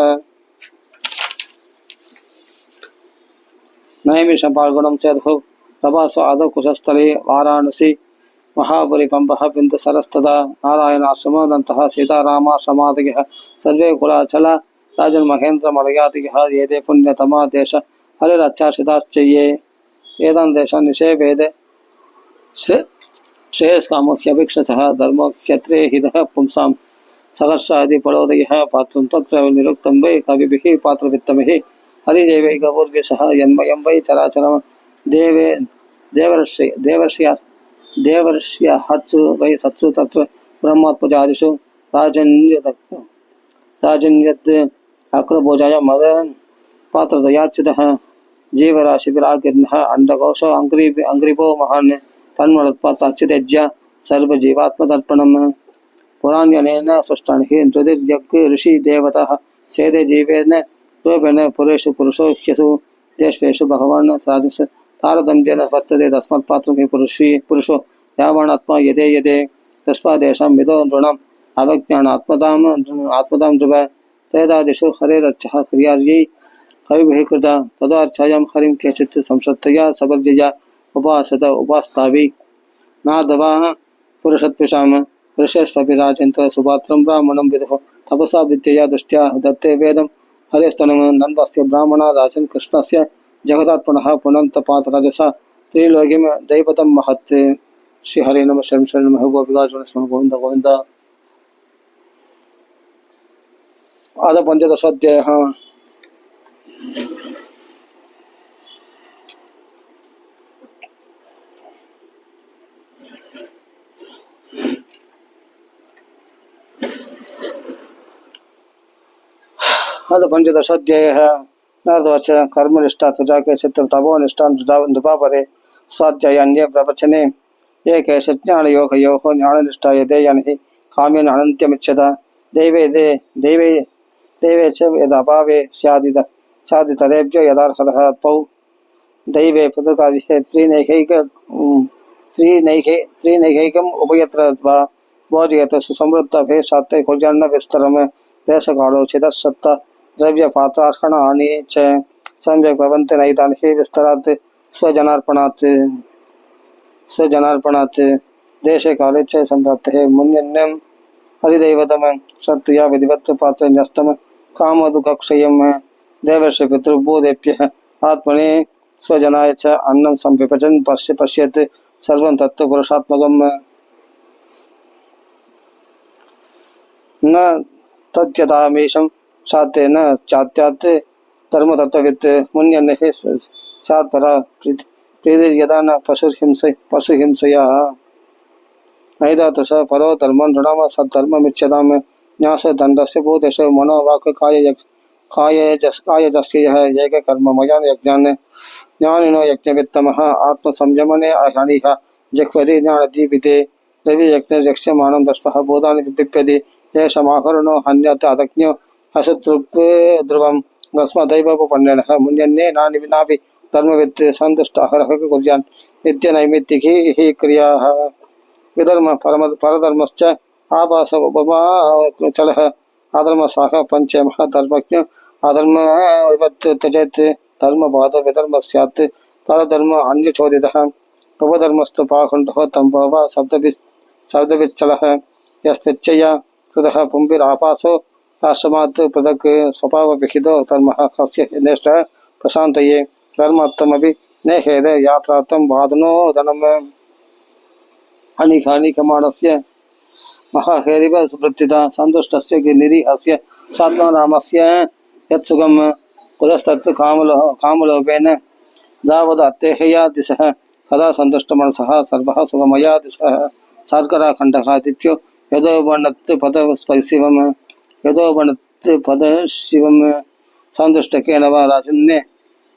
नैमिषं पाल्गुणं सेधु प्रभासो आदौ कुशस्थले वाराणसी महापुरी पंपः बिन्दुसरस्तदा नारायणाश्रमोऽनन्तः सीतारामाश्रमादयः सर्वे कुलाचल राजन् महेन्द्र मलयादिगः एते पुण्यतमा देश हरिरच्चाश्रिताश्च ये एतान् देशान् निषेवेदे श्रेयस्कामोह्यभिक्षसः धर्मोह्यत्रे हितः पुंसां सहर्षादि परोदयः पात्रं तत्र निरुक्तं वै कविभिः पात्रवित्तमिः हरिदेवैकपूर्व्यसः यन्मयं वै चराचरं देवर्ष्य हत्सु वै सत्सु तत्र ब्रह्मोत्पजादिषु राजन्यत् अक्रभोजाय मदन् पात्रदयाच्युतः जीवराशिभिराकीर्णः अंडकोश अंग्रीभो महान् तन्मलत्पाताच्युतेज्य सर्वजीवात्मतर्पणं पुराण्यनेन सृष्टानि नृतिर्यज्ञ ऋषि देवतः छेदे जीवेन रूपेण पुरुषो ह्यसु देशेषु भगवान् साधुष तारतम्येन वर्तते तस्मात् पात्रं हि पुरुषो यावानात्मा यदे यदे तस्मादेषां विदो नृणाम् अवज्ञानात्मतां ध्रुव त्रेदादिषु हरेरर्चः क्रियार्यै कविभिः कृता तदार्चायां हरिं केचित् संश्रद्धया सबर्जया उपासत उपास्तावि नादवाः पुरुषत्वशां ऋषेष्वपि राजेन्द्र सुपात्रं ब्राह्मणं विदुः तपसा विद्यया दृष्ट्या दत्ते वेदं हरेस्तनं नन्दस्य ब्राह्मणा राजन् कृष्णस्य जगदात्मनः पुनन्तपातरजसा त्रिलोकिं दैवतं महत् श्रीहरे नमः शरणं शरणं गोपिकार्जुन गोविन्द गोविन्द आद पंचदशोऽध्यायः आद पंचदशोऽध्यायः नारदोवाच कर्मनिष्ठा त्वजा केचित् तपोनिष्ठा नृपापरे स्वाध्यायान्ये प्रवचने एकेश ज्ञानयोगयोः ज्ञाननिष्ठा यदेयानि हि काम्येन अनन्त्यमिच्छत दैवे च यदभावे स्यादितरेभ्यो यदार्हतः तौ दैवे पितृकार्ये त्रिनैकैकम् उभयत्र वा बोधयत सुसमृद्धभे सात्ते कुर्यान्न विस्तरम् देशकालोचितः द्रव्यपात्रार्हणानि च सम्यक् भवन्ति नैतानि हि विस्तरात् स्वजनार्पणात् देशे काले च सम्प्राप्तेः मुन्यन्यं हरिदैवतम् श्रद्धया विधिवत् पात्रन्यस्तम् कामदुःखक्षयं देवर्षि पितृभूतेभ्यः आत्मने स्वजनाय च अन्नं संविभजन् पश्येत् सर्वं तत्त्वपुरुषात्मकम् न तद्यथामीशं शाते न चात्यात् धर्मतत्त्ववित् मुन्यन्नेः स्यात् परा प्रीतिर्यदा न पशुहिंसया नैदातृष परो धर्मं नृणाम सद्धर्ममिच्छतां न्यासदण्डस्य भूतेषु मनोवाक् कायजस्य यः एककर्ममयान् यज्ञान् ज्ञानिनो यज्ञवित्तमः आत्मसंयमने अहनिह जिह्वति ज्ञानदीपिते द्रव्ययज्ञयक्ष्यमाणं दृष्टः भूतानि पिप्यति येषमाहरणो हन्यत् अदज्ञो हसतृप् तस्मादैवोपपन्नेनः मुन्यन्ये नापि धर्मवित् सन्तुष्टः कुर्यान् नित्यनैमित्तिकी हि क्रियाः विधर्म परधर्मश्च आभास उपमाचलः अधर्मसाह पंचमः धर्मज्ञ अधर्म विपत् त्यजेत् धर्मबाधो विधर्म स्यात् परधर्म अन्यचोदितः उपधर्मस्तु पाखण्डः तम्भः शब्दविच्चलः यस्तिच्छया कृतः पुंभिरापासो आश्रमात् पृथक् स्वभावविहितो धर्मः कस्य नेष्टः प्रशान्तये धर्मार्थमपि नेहेद यात्रार्थं वादनो धनम् अनिकानिकमाणस्य महाहेरिव सुवृत्तिता सन्तुष्टस्य निरीहस्य सात्मनामस्य यत्सुखं पुरस्तत् कामलोभेन दावदत्तेहया दिशः सदा सन्तुष्टमनसः सर्वः सुखमया दिशः शर्कराखण्डः दिप्यो यदोपणत् पदशिवं सन्तुष्टकेन वा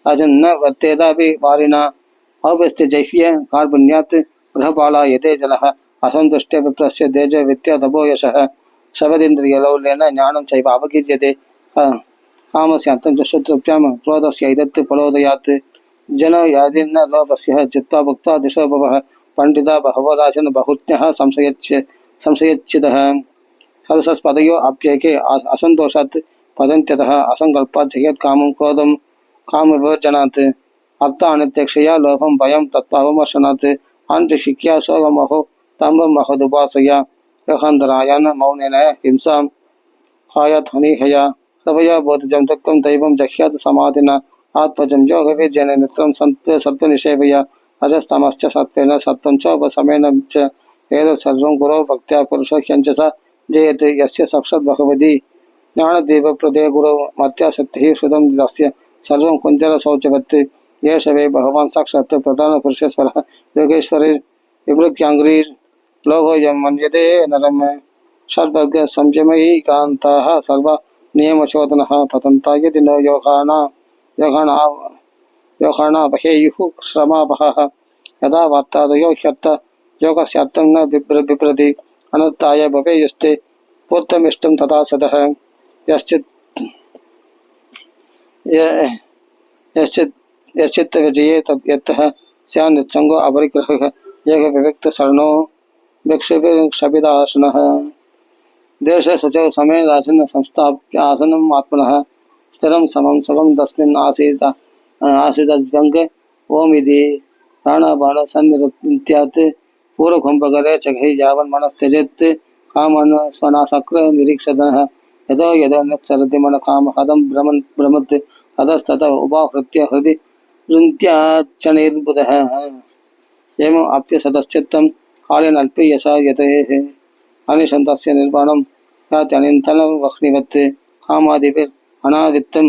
राजन्न वर्तेतापि वारिणा औपस्थिजह्य कार्पण्यात् गृहपाला यते जलः असन्तुष्टे विप्रस्य तेजो विद्या तपो यशः शबदिन्द्रियलौल्येन ज्ञानं चैव अवकीर्यते कामस्यान्तं च शत्रुभ्यां क्रोधस्य इदत् फलोदयात् जनो यादिन्न लोभस्य चित्वा भुक्त्वा दिशो भवः पण्डिता बहवो राजन् बहुज्ञः संशयच्चितः सदसस्पदयो अप्येके असन्तोषात् पतन्त्यतः असङ्कल्पात् जयत् कामं क्रोधं कामविवर्जनात् अर्थानित्यक्षया लोभं भयं तत्त्वावमर्शनात् आन्तरिशिक्या शोकमहो तम्बं महदुपासया योहान्तरायण मौनेन हिंसां हायत् हनिहया कृपया बोधजं दुःखं दैवं जह्यात् समाधिना आत्मजं योगविजयेन नित्यं सत्त्वनिषेवया रजस्तमश्च सत्त्वेन सत्त्वं चोपशमेन च एतत् सर्वं गुरो भक्त्या पुरुषो ह्यञ्जसा जयते यस्य साक्षात् भगवती ज्ञानदीपप्रदे गुरौ मत्यासक्तिः श्रुतं तस्य सर्वं कुञ्जरशौचवत् येष वै भगवान् साक्षात् प्रधानपुरुषेश्वरः योगेश्वरी विभृत्याङ्घ्रिर्लोकोऽयं मन्यते नरं षड्वर्गसंयमैकान्ताः सर्व नियमचोदनः ततन्ता यदि नो योगाणावहेयुः श्रमापहः यदा वार्तादयो ह्यर्थ योगस्यार्थं न बिभ्रति अनर्थाय भवेयुस्ते पूर्तमिष्टं तथा सदः यश्चित् यश्चित्त विजये तत् यत्तः स्यान् नित्संगो अपरिग्रहः एक विविक्त शरणो भिक्षुभिक्षपितासनः देश शुचौ समे आसन् संस्थाप्य आसनम् आत्मनः स्थिरं समं सुखं तस्मिन् आसीदङ्गे ओम इति प्राणापान सन्निरुत्यात् पूर्वकुम्भकरे चघै यावन् मनस्त्यजेत् कामन् स्वनासक्र निरीक्षतः यतो यतो नत्सरति मनकामहदं भ्रमत् ततस्ततः उपाहृत्य हृदि वृन्त्याच्चनिर्बुधः एवम् आप्यसतश्चित्तं कालेन अल्पे यशा यतेः अनिशन्तस्य निर्वाणं यात्यनिन्तलं वह्निवत् कामादिभिर् अनावित्तं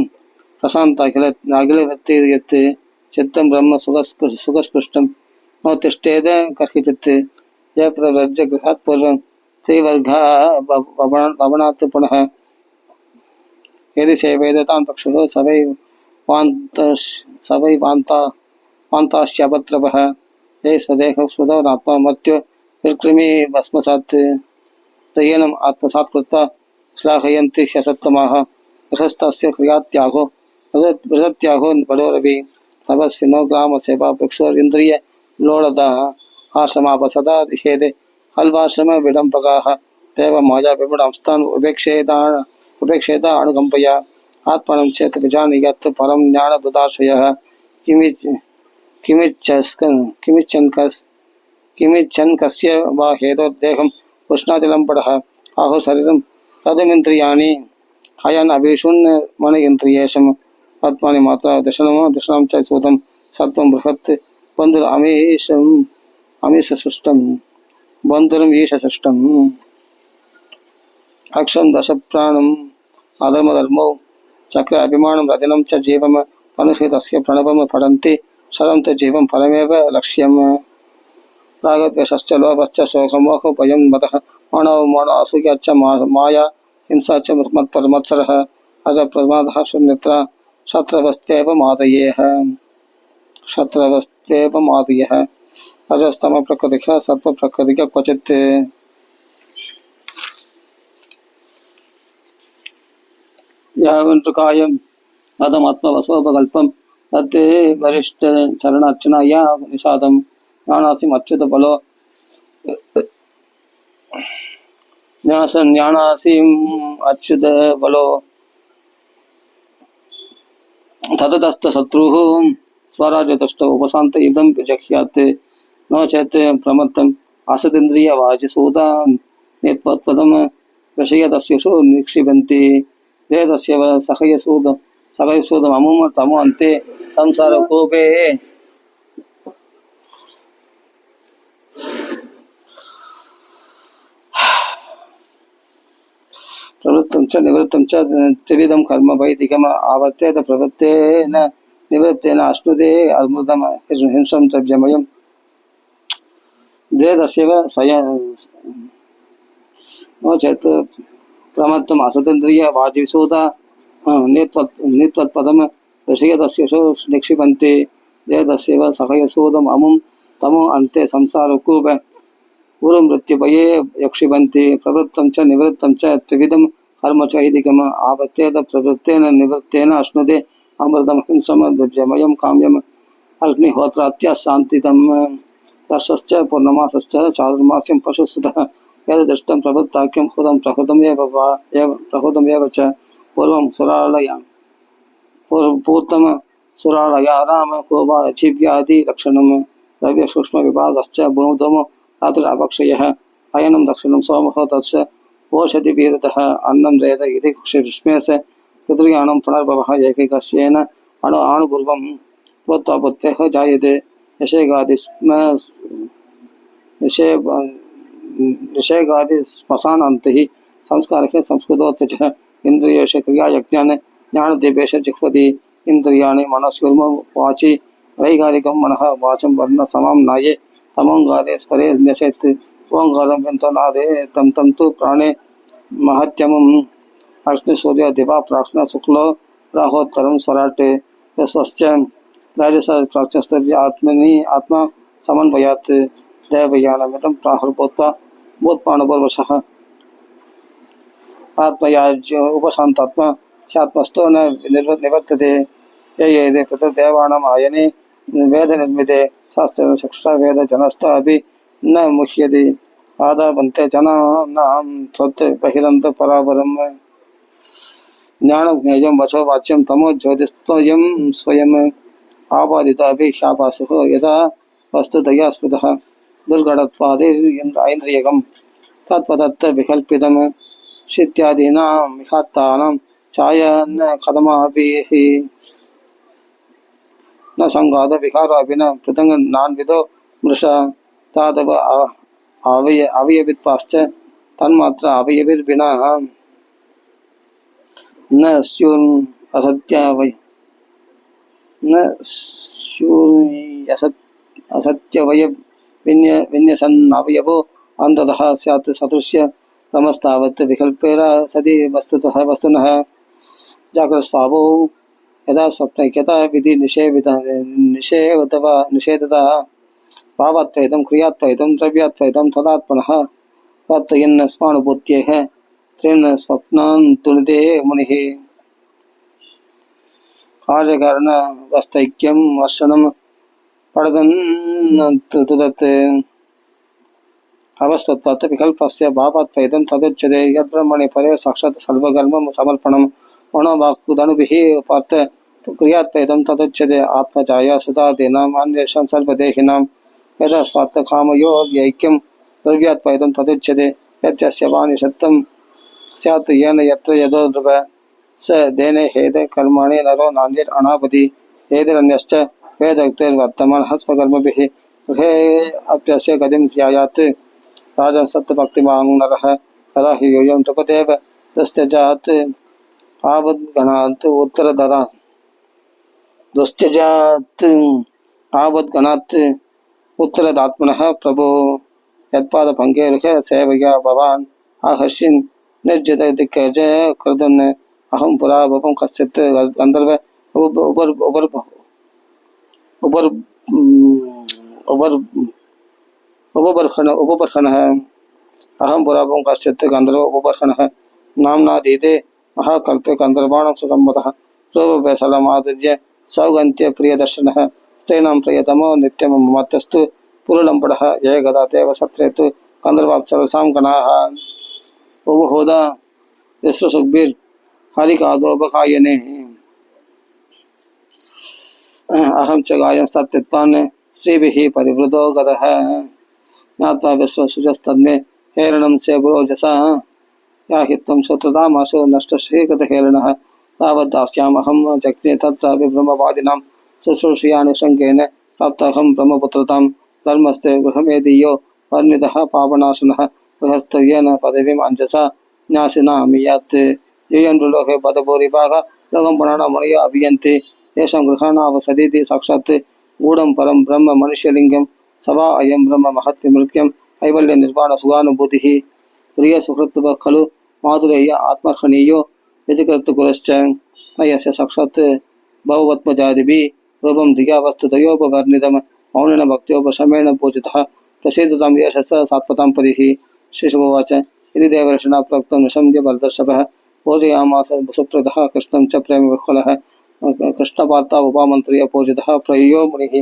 प्रशान्तखिलवृत्ति यत् चित्तं ब्रह्म सुखस्पृष्टं नोत्तिष्ठेद कर्हिचित् य प्रव्रज्य गृहात् पूर्वं त्रिवर्गा भवनात् पुनः यदि सेवेद तान् पक्षुः सवै वान्ताश्चापत्रपः ये स्वदेहं स्मृतो नात्मा मर्त्यो विकृमि भस्मसात् तयेनम् आत्मसात् कृत्वा श्लाघयन्ति ह्यसत्तमाः गृहस्थस्य क्रियात्यागो वृदत्यागो बडोरपि तपस्विनो ग्रामसेवापेक्षोरिन्द्रिय लोडतः आश्रमापसदा हेदे अल्पाश्रम विडम्बकाः देव माया विमुडांस्तान् उपेक्षेता अणुकम्पया आत्मनं चेत् विजानीयात् परं ज्ञानदुदाशयः किमिच्छन् कस्य वा हेतोर्देहम् उष्णातिलम्पटः आहो शरीरं तदमिन्द्रियाणि हयन् अभिषुण्य मन इन्द्रियेशम् आत्मानि मात्रा दशनं च सूतं सत्वं बृहत् बन्धुरमीशसृष्टं बन्धुरम् ईशसृष्टम् अक्षं दशप्राणम् अधर्मधर्मौ चक्र अभिमानं रतिनं च जीवम् अनुषितस्य प्रणवं पठन्ति शरं च जीवं फलमेव लक्ष्यम् रागद्वेषश्च लोभश्च शोकमोहो भयं मदः मानव असूया माया हिंसा च मत्सरः अज प्रमादः शून्यत्र शत्रवस्त्येव मादयः अजस्तम प्रकृतिः सत्व प्रकृतिः क्वचित् यावन्तुकायम् अदमात्मवसोपकल्पं तत् वरिष्ठ चरणार्चना या निषादं ज्ञानासिम् अच्युत बलो ज्ञानासिम् अच्युत बलो ततस्तशत्रुः स्वराज्यतुष्ट उपशान्त इदं विजह्यात् न चेत् प्रमत्तम् असदिन्द्रियवाजिसूता नेत्वत्पदं विषयदस्युषु निक्षिपन्ति देदस्य सखयसूदममुम तमो अन्ते संसारकोपे प्रवृत्तं च निवृत्तं च त्रिविधं कर्म वैदिकम् आवर्तेत प्रवृत्तेन निवृत्तेन अश्नुते अमृतं हिंसं द्रव्यमयं देदस्यैव नो चेत् प्रमत्तम् असतेन्द्रिय वाजिसूदा नित्वत्पदं विषयदस्युषु निक्षिपन्ति देदस्यैव सखयसूदम् अमुं तमो अन्ते संसारकूप पूर्वमृत्युभये यक्षिपन्ति प्रवृत्तं च निवृत्तं च त्रिविधं कर्म च वैदिकम् आवर्तेत प्रवृत्तेन निवृत्तेन अश्नुते अमृतं हिंसं द्रव्यमयं काम्यम् अग्निहोत्रात्याशान्तितं वर्षश्च पूर्णमासश्च चातुर्मास्यं पशुसुतः यद्दृष्टं प्रवृत्ताख्यं हुतं प्रहुतमेव च पूर्वं सुरालयां पूर्वपूर्तम सुरालया राम कोवा जीव्यादि लक्षणं द्रव्य सूक्ष्म विभागश्च भूमधूमो रात्रिरपक्षयः अयनं दक्षिणं सोमः तस्य ओषधिभिरतः अन्नं रेद इति विस्मयस्य पितृयाणं पुनर्भवः एकैकस्येन अणुपूर्वं भूत्वा जायते निषेगादि श्मशानान्तिः संस्कारः संस्कृतोत्तजः इन्द्रियेषु क्रियायज्ञान ज्ञानदीपेश जिह्वति इन्द्रियाणि मनस्कुर्म वाचि वैकारिकं मनः वाचं वर्ण समां नाये तमोङ्गारे स्वरे न्यसेत् ओङ्कारं विन्तनादे तं तु प्राणे महत्यमम् अग्निसूर्य दिवा प्राक्ष्ण शुक्लो राहोत्तरं स्वराटे स्वश्च राजसस्तर्य आत्मा समन्वयात् देवयानमिदं प्राहुर्भूत्वा भूत्पाणपूर्वशः आत्मयाज्य उपशान्तात्मा ह्यात्मस्थो न निवर्तते ये ये पितृदेवानाम् आयने वेद निर्मिते शास्त्र चक्षुषा वेद जनस्त अभी न मुह्यति आदाबन्ते जनानां त्वत् बहिरन्त परावरम् ज्ञानं ज्ञेयं वचो वाच्यं तमो ज्योतिस्त्वयं स्वयम् आपादित अभी शापासुः यदा वस्तुतया स्मृतः दुर्घटत्वादिन्द्रियकं तत्पदत्त विकल्पितं शित्यादीनां विहार्तानां छायन् कथमाभिः न संघात विकार अभिन पृथंग नान्विदो मृषा तादव अवयवित्वाश्च तन्मात्र अवयविर्विना न स्युन् असत्यवय न स्युन् असत्यवय विन्यसन् अवयवो अन्ततः स्यात् सदृश्य रमस्तावत् विकल्पेन सति वस्तुतः वस्तुनः जागृतस्वभावो यदा स्वप्नैक्यता विधि निषेधतः भावात्वैतं क्रियात्वैतं द्रव्यात्वैतं तदात्मनः वर्तयन् स्मानुभूत्यैः त्रेण स्वप्नान् तुलिते मुनिः कार्यकारणवस्तैक्यं वर्षणं पडदन् तुदत् अवस्तत्वात् विकल्पस्य भावात्वैतं तदुच्यते यद्ब्रह्मणि परे साक्षात् सर्वकर्म समर्पणं मनोवाक्कुदनुभिः पार्थ क्रियात्वैतं तदुच्यते आत्मजाया सुधादीनाम् अन्येषां सर्वदेहिनां यदा स्वार्थकामयो ऐक्यं द्रव्यात्वैतं तदुच्यते यस्य वाणि सत्यं स्यात् येन यत्र यदो ध्रुव स देने हेदे कर्माणि नरो नान्यर् अनापति हेदिरन्यश्च वेदोक्तिर्वर्तमानः स्वकर्मभिः गृहे अप्यस्य गतिं स्यायात् राजं सत्यभक्तिमान् नरः तदा हि योऽयं नृपदेव दस्त्यजात् आवद्गणात् उत्तरधरात् दुश्चजात् आवद्गणात् उत्तरदात्मनः प्रभो यत्पादपङ्केरुह सेवया भवान् आहर्षिन् निर्जितदिक्कज कृतन् अहं पुरा भवं कश्चित् गन्धर्व उपबर्हणः अहं पुरा भवं कश्चित् गन्धर्व उपबर्हणः नाम्नादीते महाकल्पे गन्धर्वाणां सुसम्मतः प्रोपवेशलमादुर्य सौगन्त्य प्रियदर्शनः स्त्रीणां प्रियतमो नित्यं ममतस्तु पुरुलम्बडः ये गदा देव सत्रे तु गन्धर्वाप्सरसां गणाः उपहोदा विश्वसुग्भिर् हरिकादोपकायने अहं च गायं सत्यत्वान् श्रीभिः परिवृतो गतः ज्ञात्वा विश्वसुजस्तन्मे हेरणं सेवरोजसा याहित्वं शत्रुतामाशु नष्टश्रीकृतहेरणः तावद्दास्यामहं जग्ने तत्रापि ब्रह्मवादिनां शुश्रूषयाणि शङ्केन प्राप्ताहं ब्रह्मपुत्रतां धर्मस्ते गृहमेदीयो वर्णितः पावनाशनः गृहस्थयेन पदवीम् अञ्जसा न्यासिनामि यत् युयन्द्रुलोके पदभूरिभाग लोकं पुराणमुनयो अभियन्ति येषां गृहाणावसतीति साक्षात् गूढं परं ब्रह्म मनुष्यलिङ्गं सवा अयं ब्रह्म महत्त्वमृत्यम् ऐवल्यनिर्वाणसुखानुभूतिः प्रियसुहृत्व खलु माधुरेय आत्मर्हणीयो व्यतिकृतकुलश्च न यस्य साक्षात् भववत्मजादिभिः रूपं धिया वस्तुतयोपवर्णितं मौनेन भक्त्योपशमेन पूजितः प्रसीदतां यशः सात्वतां पदिः श्रीशुभवाच इति देवर्षिणा प्रोक्तं निशम्य बलदर्शभः पूजयामास सुप्रदः कृष्णं च प्रेमविह्वलः कृष्णपार्ता उपामन्त्र्य पूजितः प्रयो मुनिः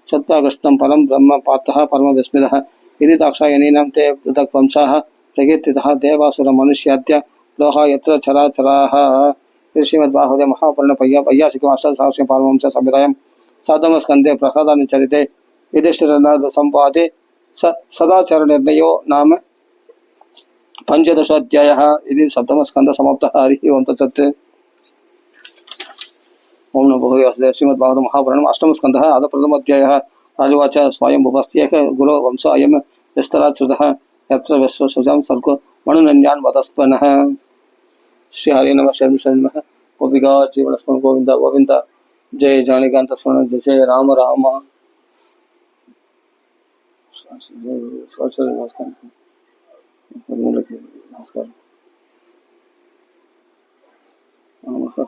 श्रुत्वा कृष्णं परं ब्रह्म पार्थः परमविस्मितः इति दाक्षायणीनां ते पृथक् वंशाः प्रकीर्तितः देवासुरमनुष्याद्य लोहा यत्र चराचराः श्रीमद्बाहुदे महापुराणपय्यासिकमाष्टसहस्रं पारमहंस संहितायां साधमस्कन्धे प्रहलादनिचरिते युधिष्ठिरसंवादे सदाचारनिर्णयो नाम पञ्चदशोऽध्यायः इति सप्तमस्कन्धः समाप्तः। हरिः ओं तत्सत्। ओं नमो वासुदेवाय। श्रीमद्भागवत महापुराणम् अष्टमस्कन्धः अथ प्रथमोऽध्यायः। राजोवाच स्वयंभुवस्त्येक गुरो वंशो अयं विस्तरात् श्रुतः यत्र विश्वसृजां सर्गो मनुनन्यान् वदस्पनः। श्री हरि नमः शरण शरण नमः। गोपिका जीवनस्मरण गोविंद गोविंद जय जानिकांत स्मरण जय जय राम राम। नमस्कार नमस्कार।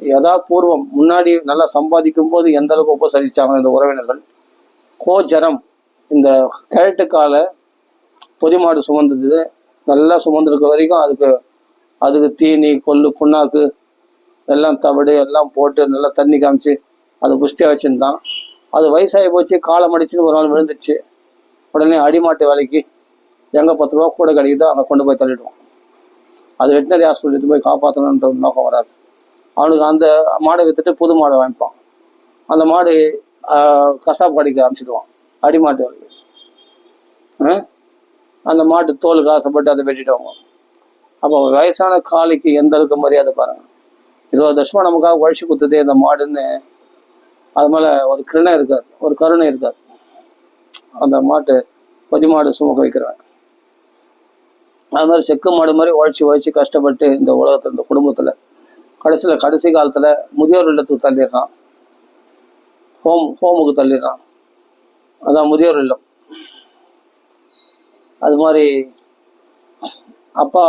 யதாபூர்வம் முன்னாடி நல்லா சம்பாதிக்கும் போது எந்த அளவுக்கு உபசரிச்சாங்க இந்த உறவினர்கள். கோஜரம், இந்த கிழட்டுக்கால பொதிமாடு சுமந்தது நல்லா சுமந்துருக்க வரைக்கும் அதுக்கு தீனி கொள்ளு புண்ணாக்கு எல்லாம் தவிடு எல்லாம் போட்டு நல்லா தண்ணி காமிச்சு அது புஷ்டியாக வச்சுருந்தான். அது வயசாகி போச்சு, காலம் அடிச்சுன்னு ஒரு நாள் விழுந்துச்சு. உடனே அடிமாட்டு வேலைக்கு எங்கே 10 ரூபா கூட கிடைக்குதோ அங்கே கொண்டு போய் தள்ளிடுவோம். அது வெட்டினரி ஹாஸ்பிட்டல் எடுத்து போய் காப்பாற்றணுன்ற நோக்கம் வராது. அவனுக்கு அந்த மாடை விற்றுட்டு புது மாடை வாங்கிப்பான். அந்த மாடு கசாப்பு கடைக்கு அனுப்பிச்சிடுவான் அடிமாட்டு வேலைக்கு. அந்த மாட்டு தோலுக்கு ஆசைப்பட்டு அதை வெட்டிடுவாங்க. அப்போ வயசான காளிக்கு எந்த அளவுக்கு மரியாதை பாருங்க. 20 வருஷமா நமக்காக உழைச்சி கொடுத்ததே இந்த மாடுன்னு அது மேலே ஒரு கிருணை இருக்காது, ஒரு கருணை இருக்காது. அந்த மாட்டு பொதிமாடு சுமக்க வைக்கிறாங்க. அது மாதிரி செக்கு மாடு மாதிரி உழைச்சி கஷ்டப்பட்டு இந்த உலகத்தில் இந்த குடும்பத்தில் கடைசி காலத்தில் முதியோர் இல்லத்துக்கு தள்ளிடுறான், ஹோமுக்கு தள்ளிடுறான். அதான் முதியோர் இல்லம். அது மாதிரி அப்பா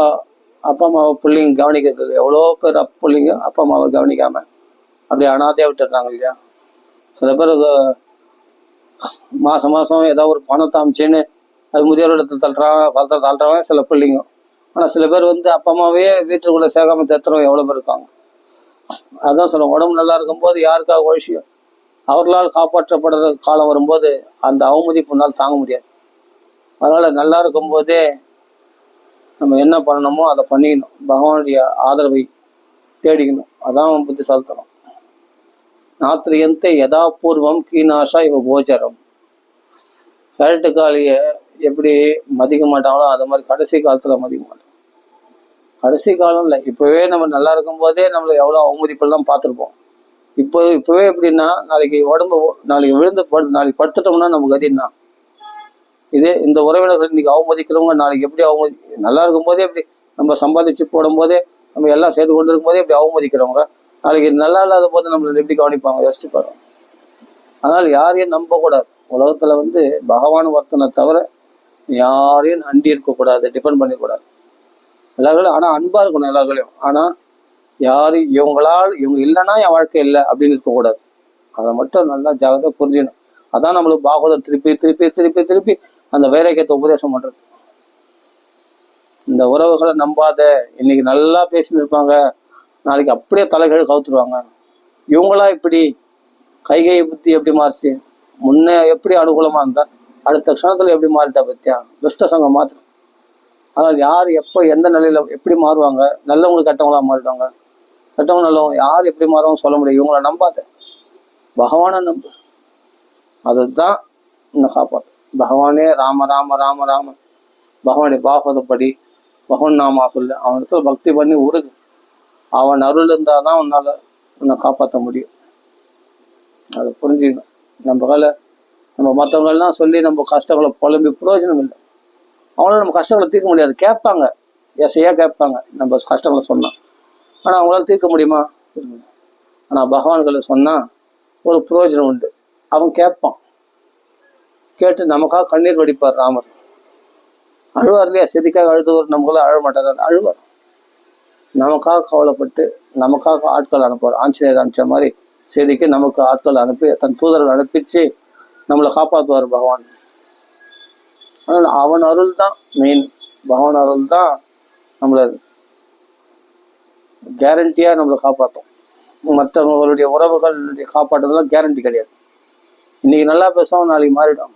அம்மாவை பிள்ளைங்க கவனிக்கிறது. எவ்வளோ பேர் பிள்ளைங்க அப்பா அம்மாவை கவனிக்காமல் அப்படியே அனாதையாக விட்டுடுறாங்க இல்லையா. சில பேர் மாதம் ஏதோ ஒரு பணத்தை அமைச்சின்னு அது முதியோர் இடத்துல தள்ளுறவன் சில பிள்ளைங்க. ஆனால் சில பேர் அப்பா அம்மாவே வீட்டுக்குள்ளே சேர்க்காமல் தேத்துறவங்க எவ்வளோ பேர் இருக்காங்க. அதுதான் சொல்லுவோம், உடம்பு நல்லா இருக்கும்போது யாருக்காக உழைச்சியோ அவர்களால் காப்பாற்றப்படுற காலம் வரும்போது அந்த அவமதிப்புனால் தாங்க முடியாது. அதனால் நல்லா இருக்கும்போதே நம்ம என்ன பண்ணணுமோ அதை பண்ணிக்கணும். பகவானுடைய ஆதரவை தேடிக்கணும். அதான் புத்திசாலித்தனம். நாத்திரியந்தை யதாபூர்வம் கீனாஷா இவ கோச்சரம். கிழட்டுக்காலியை எப்படி மதிக்க மாட்டாங்களோ அது மாதிரி கடைசி காலத்தில் மதிக்க மாட்டோம். கடைசி காலம் இல்லை, இப்போவே நம்ம நல்லா இருக்கும்போதே நம்மளை எவ்வளோ அவமதிப்பெல்லாம் பார்த்துருப்போம். இப்போவே எப்படின்னா நாளைக்கு நாளைக்கு படுத்துட்டோம்னா நமக்கு கதின்னா இந்த உறவினர்கள் இன்னைக்கு அவமதிக்கிறவங்க நாளைக்கு எப்படி நல்லா இருக்கும்போதே எப்படி நம்ம சம்பாதிச்சு போடும்போதே நம்ம எல்லாம் சேர்த்து கொண்டு இருக்கும்போதே எப்படி அவமதிக்கிறவங்க நாளைக்கு நல்லா இல்லாத போது நம்மளை எப்படி கவனிப்பாங்க, யோசிச்சு பாருங்க. அதனால் யாரையும் நம்பக்கூடாது. உலகத்தில் பகவான் ஒருத்தனை தவிர யாரையும் நம்பி இருக்கக்கூடாது, டிபெண்ட் பண்ணிக்கூடாது. எல்லார்களும் ஆனால் அன்பாக இருக்கணும் எல்லார்களையும். ஆனால் இவங்க இல்லைன்னா என் வாழ்க்கை இல்லை அப்படின்னு இருக்கக்கூடாது. அதை மட்டும் நல்லா ஜாகிரதை புரிஞ்சிடணும். அதான் நம்மளுக்கு பாகவதம் திருப்பி அந்த வைராக்கியத்தை உபதேசம் பண்றது. இந்த உறவுகளை நம்பாத, இன்னைக்கு நல்லா பேசிட்டு இருப்பாங்க, நாளைக்கு அப்படியே தலைகள் கவுத்துருவாங்க. இவங்களா இப்படி கைகை புத்தி எப்படி மாறிச்சு, முன்னே எப்படி அனுகூலமா இருந்தா அடுத்த க்ஷணத்துல எப்படி மாறிட்டா பத்தியா, துஷ்ட சங்கம் மாத்திரம். ஆனால் யார் எப்போ எந்த நிலையில எப்படி மாறுவாங்க, நல்லவங்களுக்கு கெட்டவங்களா மாறிடுவாங்க, கெட்டவங்க நல்லவங்க யார் எப்படி மாறுவாங்க சொல்ல முடியும். இவங்களை நம்பாத, பகவானை நம்பு. அதுதான் இன்னும் காப்பாற்று. பகவானே ராம ராம ராம ராம, பகவானுடைய பாகவதப்படி பகவான் நாமா சொல்லு, அவன் இடத்துல பக்தி பண்ணி உருகு. அவன் அருள் இருந்தால் தான் உன்னை காப்பாற்ற முடியும். அதை புரிஞ்சுக்கணும். நம்ம மற்றவங்கள்லாம் சொல்லி நம்ம கஷ்டங்களை புலம்பி பிரயோஜனம் இல்லை. அவங்களால நம்ம கஷ்டங்களை தீர்க்க முடியாது. கேட்பாங்க, எசையாக கேட்பாங்க நம்ம கஷ்டங்களை சொன்னால். ஆனால் அவங்களால தீர்க்க முடியுமா? ஆனால் பகவான்களை சொன்னால் ஒரு பிரயோஜனம் உண்டு. அவன் கேட்பான், கேட்டு நமக்காக கண்ணீர் வடிப்பார். ராமர் அழுவார் இல்லையா, செதிக்காக அழுதவர் நம்மளால அழ மாட்டார், அழுவார். நமக்காக கவலைப்பட்டு நமக்காக ஆட்கள் அனுப்புவார். ஆஞ்சநேயர் அனுப்பிச்ச மாதிரி செய்திக்கு நமக்கு ஆட்கள் அனுப்பி தன் தூதர்கள் அனுப்பிச்சு நம்மளை காப்பாற்றுவார் பகவான். அதனால் அவன் அருள் தான் மெயின். பகவான் அருள் தான் நம்மளை கேரண்டியாக நம்மளை காப்பாற்றும். மற்றவங்களுடைய உறவுகளுடைய காப்பாற்றுறதுலாம் கேரண்டி கிடையாது. இன்னைக்கு நல்லா பேசுவாங்க, நாளைக்கு மாறிடுவாங்க.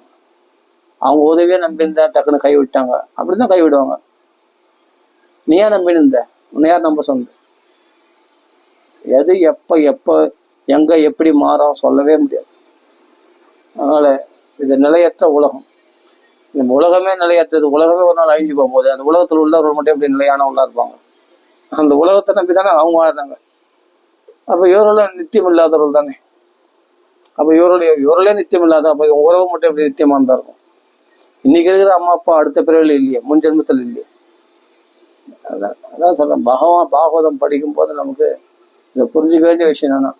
அவங்க உதவியே நம்பியிருந்தா டக்குன்னு கை விட்டாங்க, அப்படிதான் கை விடுவாங்க. நீ ஏன் நம்பினிருந்த, உன்னை யார் நம்ப சொன்ன? எது எப்போ எங்க எப்படி மாறும் சொல்லவே முடியாது. அதனால இது நிலையற்ற உலகம். இந்த உலகமே நிலையற்றது. உலகமே ஒரு நாள் அழிஞ்சு போகும்போது அந்த உலகத்தில் உள்ளவர்கள் மட்டும் எப்படி நிலையானவங்களா இருப்பாங்க? அந்த உலகத்தை நம்பி தானே அவங்க வாழ்றாங்க. அப்போ இவர்களும் நித்தியம் இல்லாதவர்கள் தானே. அப்போ இவர்களே நித்தியம் இல்லாத, அப்போ உறவு மட்டும் எப்படி நித்தியமானதா இருக்கும்? இன்னைக்கு இருக்கிற அம்மா அப்பா அடுத்த பிறவில இல்லையே, முன் ஜென்மத்தில் இல்லையே. அதான் சொல்றேன், பாகவதம் படிக்கும் போது நமக்கு இதை புரிஞ்சுக்க வேண்டிய விஷயம் என்னன்னா,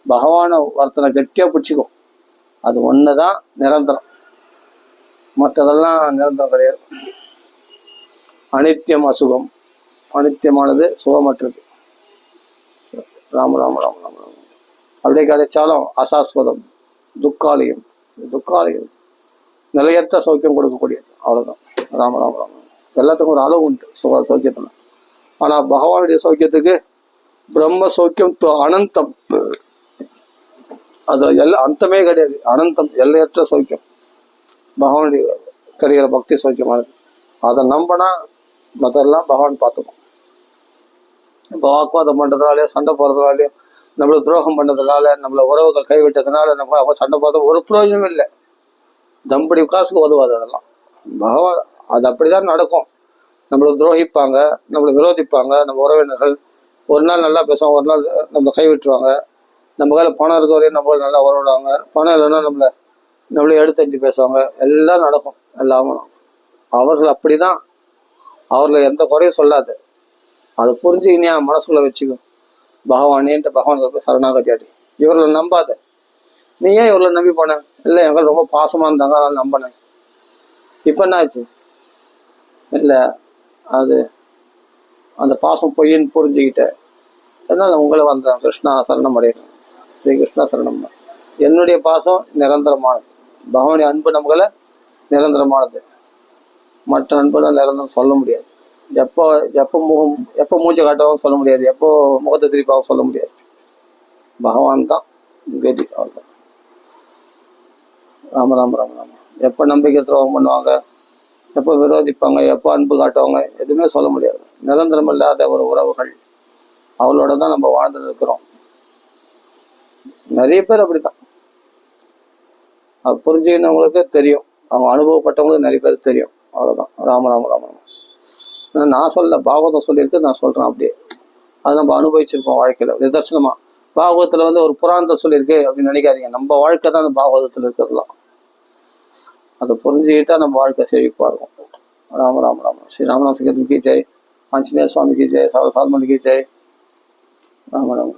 பகவானை ஒருத்தனை கெட்டியா பிடிச்சிக்கும். அது ஒண்ணுதான் நிரந்தரம், மற்றதெல்லாம் நிரந்தரம் கிடையாது. அனித்தியம் அசுகம், அனித்தியமானது சுகமற்றது. ராம ராம ராம ராம ராம. அப்படியே கிடைச்சாலும் அசாஸ்வதம், துக்காலியம். துக்காலியம் நிலையற்ற சௌக்கியம் கொடுக்கக்கூடியது. அவ்வளோதான். ராம ராம ராம. எல்லாத்துக்கும் ஒரு அளவு உண்டு சௌக்கியத்தில். ஆனால் பகவானுடைய சௌக்கியத்துக்கு பிரம்ம சௌக்கியம் அனந்தம். அது அந்தமே கிடையாது. அனந்தம், எல்லையற்ற சௌக்கியம் பகவானுடைய கிடைக்கிற பக்தி சௌக்கியமானது. அதை நம்பினா மற்றெல்லாம் பகவான் பார்த்துக்கும். இப்போ வாக்குவாதம் பண்ணுறதுனாலே, சண்டை போடுறதுனாலையும், நம்மளை துரோகம் பண்ணுறதுனால, நம்மளை உறவுகள் கைவிட்டதுனால நம்ம சண்டை போடுறது ஒரு பிரயோஜனம் இல்லை. தம்படி காசுக்கு உதவாது அதெல்லாம். பகவான் அது அப்படிதான் நடக்கும். நம்மளை துரோகிப்பாங்க, நம்மளை விரோதிப்பாங்க. நம்ம உறவினர்கள் ஒரு நாள் நல்லா பேசுவாங்க, ஒரு நாள் நம்ம கைவிட்டுருவாங்க. நம்ம கையில் பணம் இருக்க வரையும் நம்மள நல்லா உறவிடுவாங்க. பணம் இல்லைன்னா நம்மளை எடுத்தஞ்சு பேசுவாங்க. எல்லாம் நடக்கும். எல்லாமே அவர்கள் அப்படிதான். அவர்கள் எந்த குறையும் சொல்லாது. அதை புரிஞ்சுக்கினியா மனசுல வச்சுக்கும். பகவானேன்ட்டு பகவான் போய் சரணாகதியாடி. இவர்களை நம்பாத. நீ ஏன் இவர்களை நம்பி போன? இல்லை, எங்களை ரொம்ப பாசமாக இருந்தாங்க, அதனால நம்பினேன். இப்போ என்ன ஆச்சு? இல்லை, அது அந்த பாசம் பொய்ன்னு புரிஞ்சுக்கிட்டேன். அதனால உங்களை வந்தேன். கிருஷ்ணா சரணம் அடைகிறேன். ஸ்ரீ கிருஷ்ணா சரணம். என்னுடைய பாசம் நிரந்தரமானது. பகவானுடைய அன்பு நம்மளை நிரந்தரமானது. மற்ற அன்புலாம் நிரந்தரம் சொல்ல முடியாது. எப்போ மூச்சை காட்டவும் சொல்ல முடியாது. எப்போ முகத்தை திருப்பாவும் சொல்ல முடியாது. பகவான் தான் கதி. அவ்வளோதான். ராம ராம ராம ராம. எப்போ நம்பிக்கை துரோகம் பண்ணுவாங்க, எப்போ விரோதிப்பாங்க, எப்போ அன்பு காட்டுவாங்க, எதுவுமே சொல்ல முடியாது. நிரந்தரம் இல்லாத ஒரு உறவுகள், அவளோட தான் நம்ம வாழ்ந்துட்டு இருக்கிறோம். நிறைய பேர் அப்படித்தான். அது புரிஞ்சுக்கினவங்களுக்கு தெரியும், அவங்க அனுபவப்பட்டவங்களுக்கு நிறைய பேர் தெரியும். அவ்வளோதான். ராம ராம ராம ராம. நான் சொல்ல, பாகவதம் சொல்லியிருக்கு, நான் சொல்கிறேன் அப்படியே. அது நம்ம அனுபவிச்சிருக்கோம் வாழ்க்கையில் நிதர்சனமாக. பாகவதத்தில் ஒரு புராணத்தை சொல்லியிருக்கு அப்படின்னு நினைக்காதீங்க. நம்ம வாழ்க்கை தான் அந்த பாகவதத்தில் இருக்கிறதுலாம். அதை புரிஞ்சுக்கிட்டா நம்ம வாழ்க்கை செழிப்பாக இருக்கும். ராம ராம ராம. ஸ்ரீ ராமநாத கீ ஜெய், ஆஞ்சநேய சுவாமி கீ ஜெய், சர்வசாத்மன் கீ ஜெய். ராம ராம.